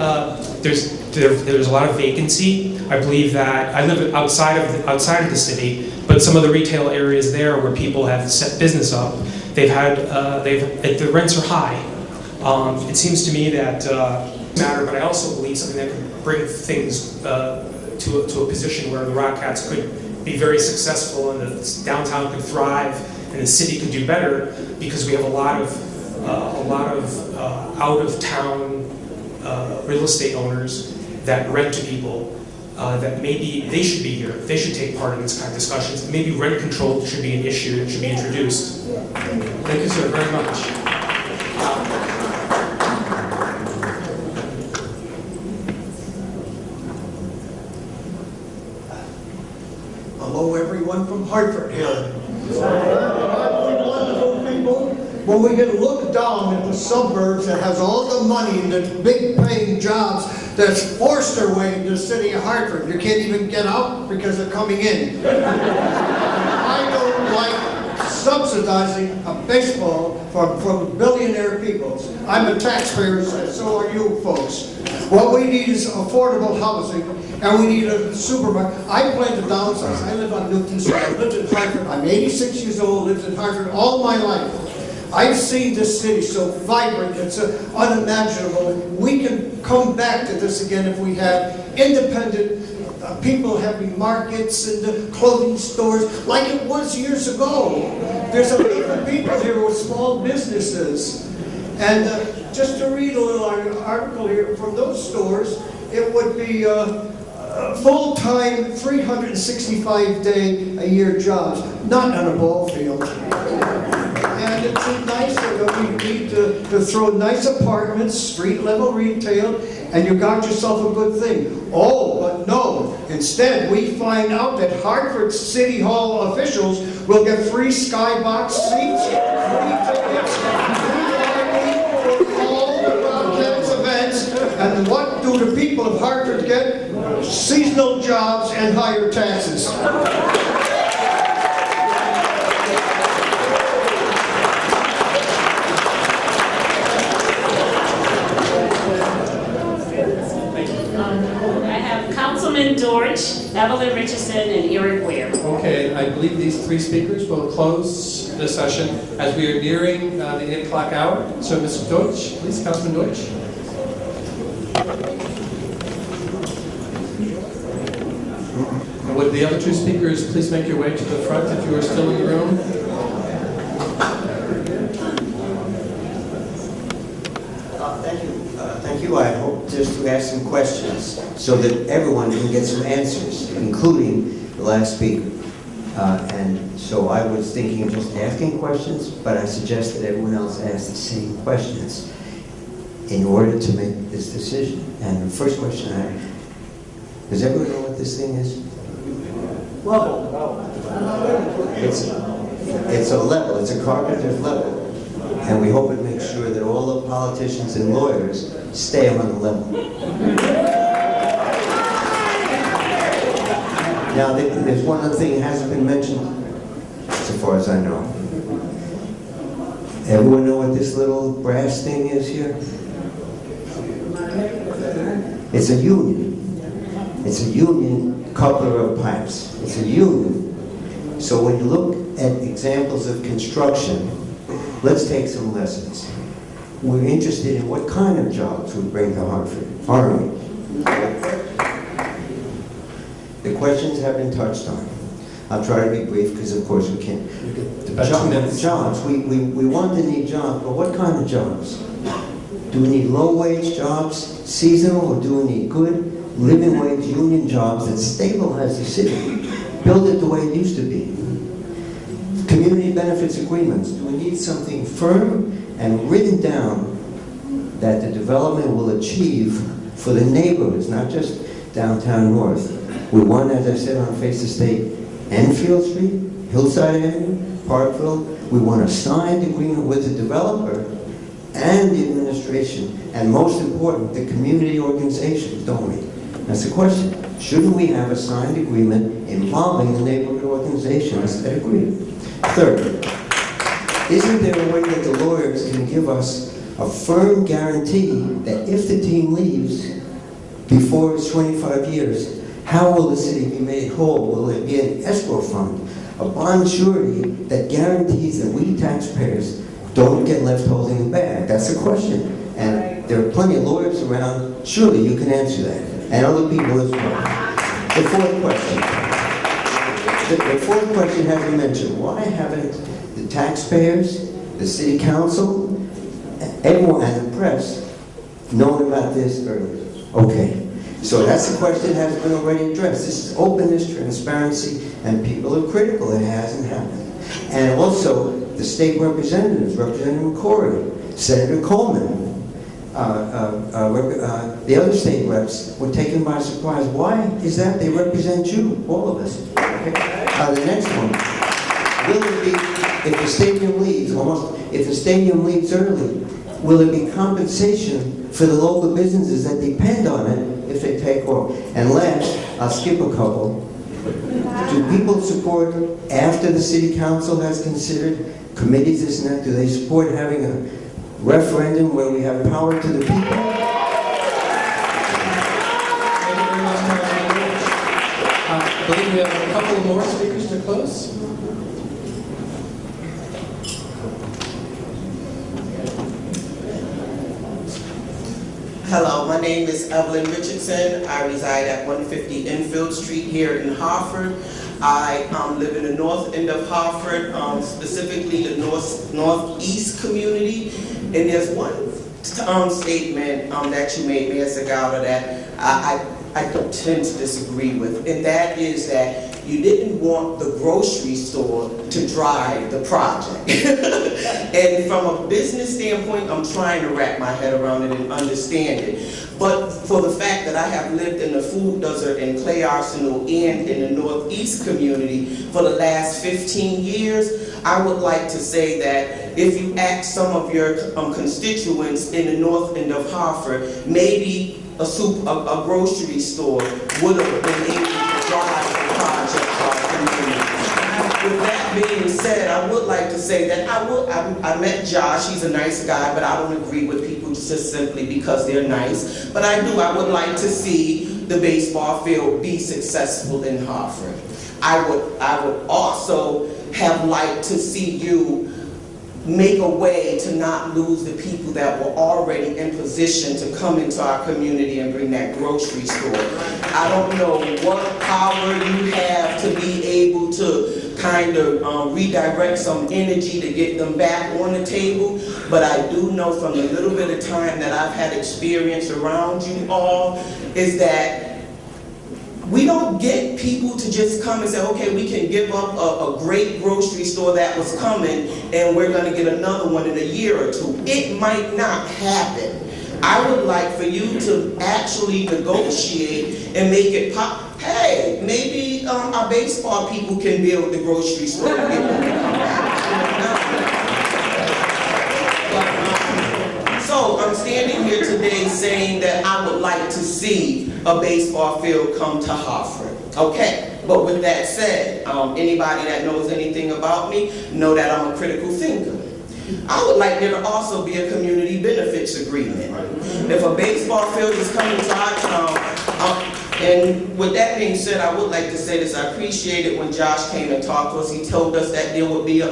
S15: there's a lot of vacancy. I believe that I live outside of the city, but some of the retail areas there where people have set business up, the rents are high. It seems to me that matter, but I also believe something that could bring things to a position where the Rockcats could be very successful and the downtown could thrive and the city could do better, because we have a lot of out of town real estate owners that rent to people that maybe they should be here. They should take part in this kind of discussions. Maybe rent control should be an issue that should be introduced. Thank you, sir, very much.
S16: Hello, everyone from Hartford here. when we can look down at the suburbs that has all the money and the big paying jobs that's forced their way into the city of Hartford. You can't even get out because they're coming in. I don't like subsidizing a baseball from billionaire people. I'm a taxpayer, so are you folks. What we need is affordable housing, and we need a supermarket. I plan to downsize. I live on Newton Street. I lived in Hartford. I'm 86 years old, lived in Hartford all my life. I've seen this city so vibrant, it's unimaginable. We can come back to this again if we have independent people having markets and clothing stores like it was years ago. There's a lot of people here with small businesses. And just to read a little article here from those stores, it would be full-time, 365-day-a-year jobs, not on a ball field. And it's nicer that we need to throw nice apartments, street-level retail, and you got yourself a good thing. Oh, but no. Instead, we find out that Hartford City Hall officials will get free skybox seats, free tickets, and what do the people of Hartford get? Seasonal jobs and higher taxes.
S10: I have Councilman Dortch, Evelyn Richardson, and Eric Ware.
S4: Okay, I believe these three speakers will close the session as we are nearing the 8 o'clock hour. So, Mr. Deutsch, please, Councilman Deutsch. Would the other two speakers please make your way to the front if you are still in the room?
S17: Thank you. I hope just to ask some questions so that everyone can get some answers, including the last speaker. And so I was thinking of just asking questions, but I suggest that everyone else ask the same questions in order to make this decision. And the first question I have, does everyone know what this thing is? It's a level, it's a carpenter's level. And we hope it makes sure that all the politicians and lawyers stay on the level. Now, there's one other thing that hasn't been mentioned, so far as I know. Everyone know what this little brass thing is here? It's a union. It's a union coupler of pipes. It's a union. So when you look at examples of construction, let's take some lessons. We're interested in what kind of jobs we bring to Hartford, aren't we? The questions have been touched on. I'll try to be brief because, of course, we can't. Jobs. We want to need jobs, but what kind of jobs? Do we need low-wage jobs, seasonal, or do we need good living wage union jobs that stabilize the city, build it the way it used to be? Community benefits agreements. Do we need something firm and written down that the development will achieve for the neighborhoods, not just downtown north? We want, as I said, on Face the State, Enfield Street, Hillside Avenue, Parkville. We want a signed agreement with the developer and the administration, and most important, the community organizations, don't we? That's the question. Shouldn't we have a signed agreement involving the neighborhood organizations that agree? Third, isn't there a way that the lawyers can give us a firm guarantee that if the team leaves before it's 25 years, how will the city be made whole? Will there be an escrow fund, a bond surety that guarantees that we taxpayers don't get left holding the bag? That's the question. And there are plenty of lawyers around. Surely you can answer that. And other people as well. The fourth question. The fourth question has been mentioned. Why haven't the taxpayers, the city council, everyone, and the press known about this earlier? Okay. So that's the question that has been already addressed. This is openness, transparency, and people are critical. It hasn't happened. And also, the state representatives, Representative McCory, Senator Coleman, the other state reps were taken by surprise. Why is that? They represent you, all of us. Okay? The next one. Will there be if the stadium leaves, if the stadium leaves early, will it be compensation for the local businesses that depend on it if they take off? And last, I'll skip a couple. Do people support, after the city council has considered committees, this and that, do they support having a referendum where we have power to the people?
S4: I believe we have a couple more speakers to close.
S18: Hello, my name is Evelyn Richardson. I reside at 150 Enfield Street here in Hartford. I live in the north end of Hartford, specifically the northeast community. And there's one statement that you made, Mayor Segaldo, that I tend to disagree with, and that is that you didn't want the grocery store to drive the project. And from a business standpoint, I'm trying to wrap my head around it and understand it. But for the fact that I have lived in the food desert in Clay Arsenal and in the Northeast community for the last 15 years, I would like to say that if you ask some of your constituents in the north end of Hartford, maybe a grocery store would have been able to drive the project for our community. With that being said, I would like to say that I met Josh. He's a nice guy, but I don't agree with people just simply because they're nice. But I would like to see the baseball field be successful in Hartford. I would also have liked to see you make a way to not lose the people that were already in position to come into our community and bring that grocery store. I don't know what power you have to be able to kind of redirect some energy to get them back on the table, but I do know from the little bit of time that I've had experience around you all is that we don't get people to just come and say, okay, we can give up a great grocery store that was coming and we're going to get another one in a year or two. It might not happen. I would like for you to actually negotiate and make it pop. Hey, maybe our baseball people can build the grocery store and get them to come back. So I'm standing here today saying that I would like to see a baseball field come to Hartford. Okay, but with that said, anybody that knows anything about me know that I'm a critical thinker. I would like there to also be a community benefits agreement. If a baseball field is coming to our town, and with that being said, I would like to say this. I appreciated when Josh came and talked to us. He told us that there would be a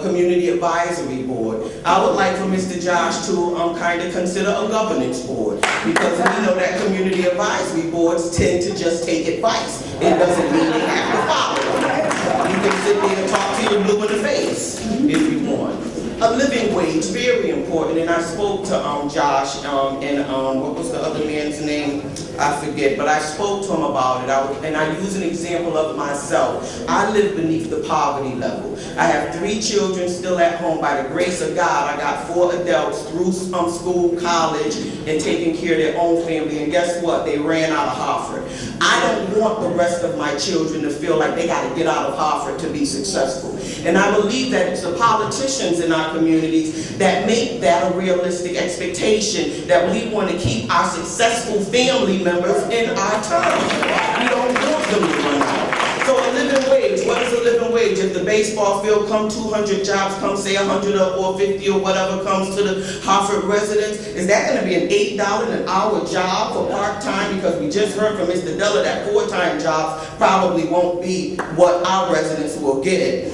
S18: community advisory board. I would like for Mr. Josh to kind of consider a governance board, because we know that community advisory boards tend to just take advice. It doesn't mean they have to follow it. You can sit there and talk to your blue in the face if you want. A living wage, very important, and I spoke to Josh and what was the other man's name? I forget, but I spoke to him about it, and I use an example of myself. I live beneath the poverty level. I have 3 children still at home. By the grace of God, I got 4 adults through school, college, and taking care of their own family, and guess what? They ran out of Hartford. I don't want the rest of my children to feel like they got to get out of Hartford to be successful. And I believe that it's the politicians in our communities that make that a realistic expectation, that we want to keep our successful family members in our town. We don't want them to run out. So a living wage, what is a living wage? If the baseball field come 200 jobs, come say 100 or 50 or whatever comes to the Hartford residents, is that going to be an $8 an hour job for part-time? Because we just heard from Mr. Della that 4-time jobs probably won't be what our residents will get.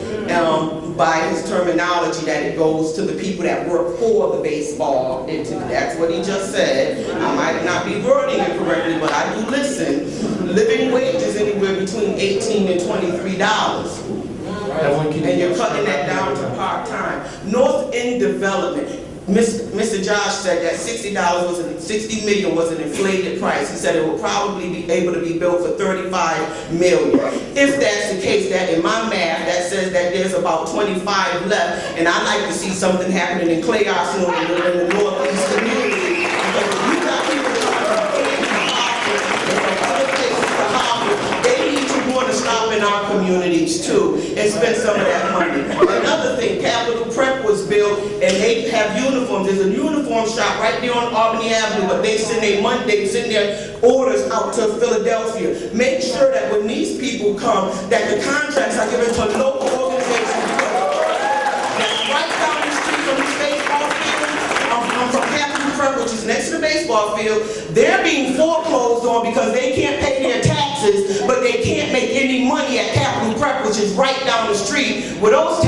S18: By his terminology, that it goes to the people that work for the baseball entity. That's what he just said. I might not be wording it correctly, but I do listen. Living wage is anywhere between $18 and $23. And you're cutting that down to part-time. North End development. Mr. Josh said that $60 million was an inflated price. He said it will probably be able to be built for $35 million. If that's the case, that in my math, that says that there's about 25 left, and I'd like to see something happening in Clay Arsenal in the Northeast community. Because if you got people coming from other places to Hartford, they need to want to stop in in our communities too and spend some of that money. Another thing, Capital Prep was built and they have uniforms. There's a uniform shop right there on Albany Avenue, but they send their money, they send their orders out to Philadelphia. Make sure that when these people come, that the contracts are given to local organizations. That's right down the street from this baseball field. I'm from Capital Prep, which is next to the baseball field. They're being foreclosed on because they can't pay their taxes, but they can't make any money at Capital Prep, which is right down the street. Where those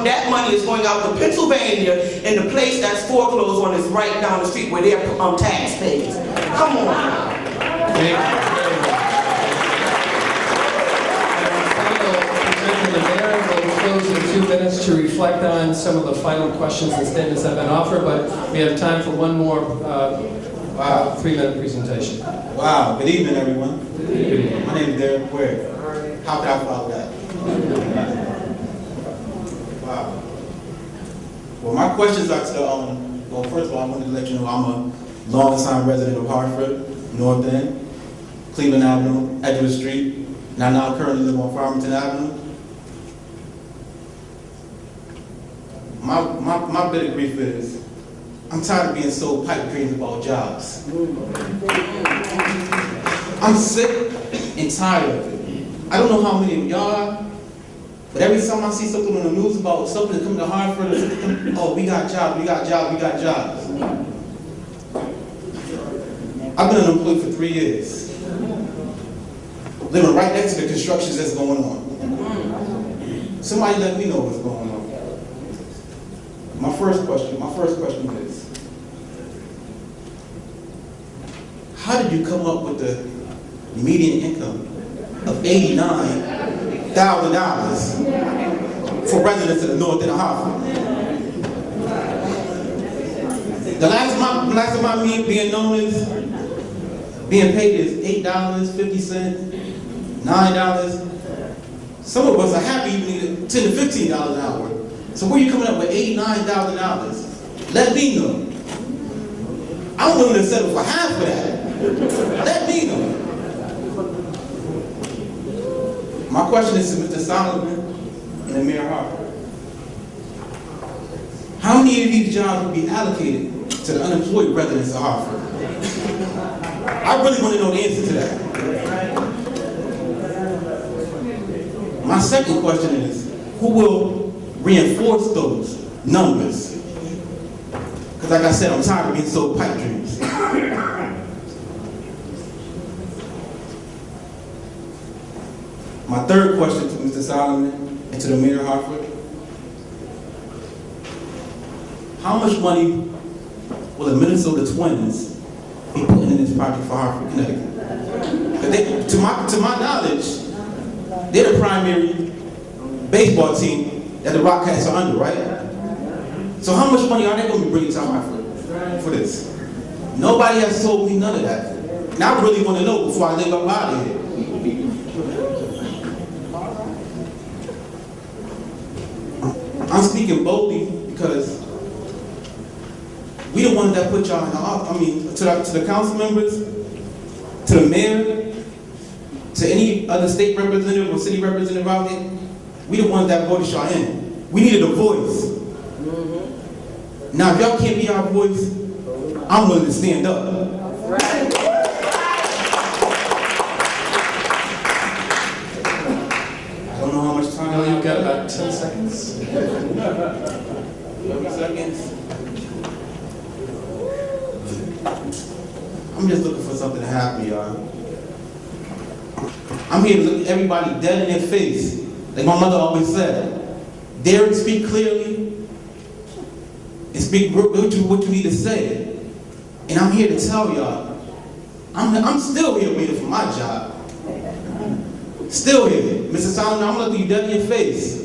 S18: that money is going out to Pennsylvania, and the place that's foreclosed on is right down the street where they're taxpayers. Come on now.
S1: Thank you very much. The mayor will close in 2 minutes to reflect on some of the final questions and statements that have been offered, but we have time for one more 3-minute presentation.
S19: Wow, good evening everyone. Good evening. My name is Derek Ware. How can I follow that? Wow. Well, my questions are to, well, first of all, I wanted to let you know I'm a long-time resident of Hartford, North End, Cleveland Avenue, Edgewood Street, and I now currently live on Farmington Avenue. My bit of grief is, I'm tired of being sold pipe dreams about jobs. I'm sick and tired of it. I don't know how many of y'all are, but every time I see something on the news about something coming to Hartford, oh, we got jobs, we got jobs, we got jobs. I've been unemployed for 3 years, living right next to the construction that's going on. Somebody let me know what's going on. My first question is, how did you come up with the median income of $89,000 for residents of the north end of Hartford? The last of my being known as being paid is $8, 50 cents, $9. Some of us are happy even $10 to $15 an hour. So where are you coming up with $89,000? Let me know. I'm willing to settle for half of that. Let me know. My question is to Mr. Solomon and Mayor Harper. How many of these jobs will be allocated to the unemployed residents of Hartford? I really want to know the answer to that. My second question is, who will reinforce those numbers? Because like I said, I'm tired of being sold pipe dreams. My third question to Mr. Solomon and to the Mayor of Hartford. How much money will the Minnesota Twins be putting in this project for Hartford, Connecticut? To my knowledge, they're the primary baseball team that the Rockcats are under, right? So how much money are they going to be bringing to Hartford for this? Nobody has told me none of that. And I really want to know before I leave up out of here. I'm speaking boldly because we the ones that put y'all in the office. I mean, to the council members, to the mayor, to any other state representative or city representative out there, we the ones that voted y'all in. We needed a voice. Now, if y'all can't be our voice, I'm willing to stand up. I don't know how much time
S1: you've got about 10 seconds.
S19: 30 seconds. I'm just looking for something to happen, y'all. I'm here to look everybody dead in their face. Like my mother always said, dare to speak clearly and speak what you need to say. And I'm here to tell y'all, I'm still here waiting for my job. Still here. Mr. Solomon, I'm looking you dead in your face.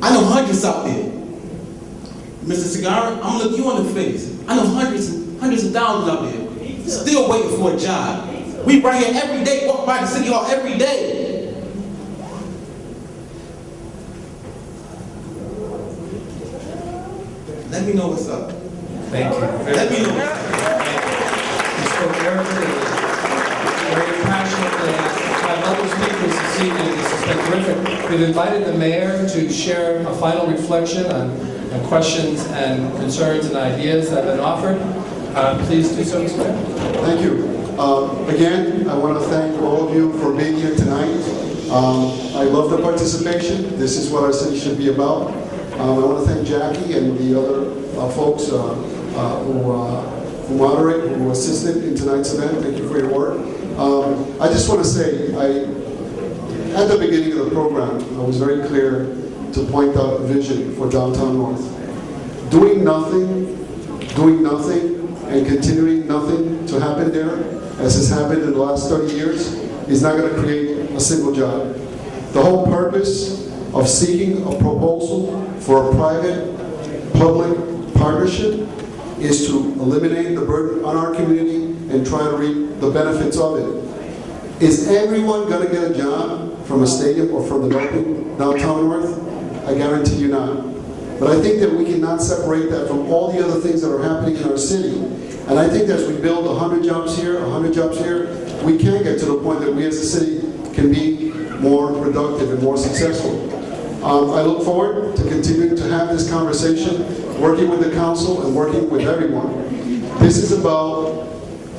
S19: I know hundreds out there. Mr. Cigar, I'm gonna look you in the face. I know hundreds of thousands out there still waiting for a job. We right here every day, walk by the city hall every day. Let me know what's up.
S1: Thank you.
S19: Let me know what's up.
S1: You spoke very clearly, very passionately. I other speakers this evening. This has been terrific. We've invited the mayor to share a final reflection on questions and concerns and ideas that have been offered. Please do so, Mr. Mayor.
S5: Thank you. Again, I want to thank all of you for being here tonight. I love the participation. This is what our city should be about. I want to thank Jackie and the other folks who moderate, who assisted in tonight's event. Thank you for your work. I just want to say, at the beginning of the program, I was very clear to point out a vision for downtown North. Doing nothing, and continuing nothing to happen there, as has happened in the last 30 years, is not going to create a single job. The whole purpose of seeking a proposal for a private-public partnership is to eliminate the burden on our community and try to reap the benefits of it. Is everyone going to get a job from a stadium or from developing downtown North? I guarantee you not. But I think that we cannot separate that from all the other things that are happening in our city. And I think that as we build 100 jobs here, 100 jobs here, we can get to the point that we as a city can be more productive and more successful. I look forward to continuing to have this conversation, working with the council and working with everyone. This is about,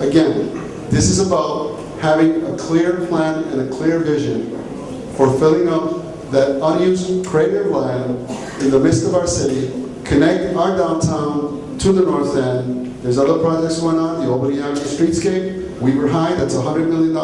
S5: again, this is about having a clear plan and a clear vision for filling up that unused creative land in the midst of our city, connect our downtown to the north end. There's other projects going on, the Albany Avenue Streetscape, Weaver High, that's $100 million.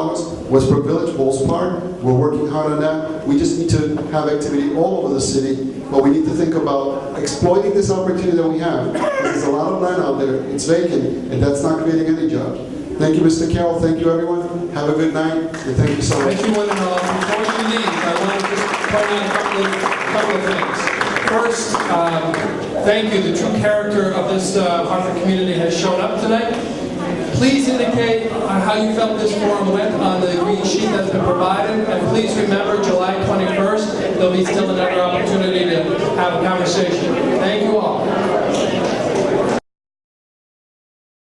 S5: Westbrook Village, Bowles Park, we're working hard on that. We just need to have activity all over the city, but we need to think about exploiting this opportunity that we have. There's a lot of land out there, it's vacant, and that's not creating any jobs. Thank you, Mr. Carroll. Thank you, everyone. Have a good night, and thank you so much.
S1: Thank you, one and all. Before you leave, I want to just point out a couple of things. First, thank you. The true character of this Hartford community has shown up tonight. Please indicate how you felt this forum went on the green sheet that's been provided. And please remember, July 21st, there'll be still another opportunity to have a conversation. Thank you all.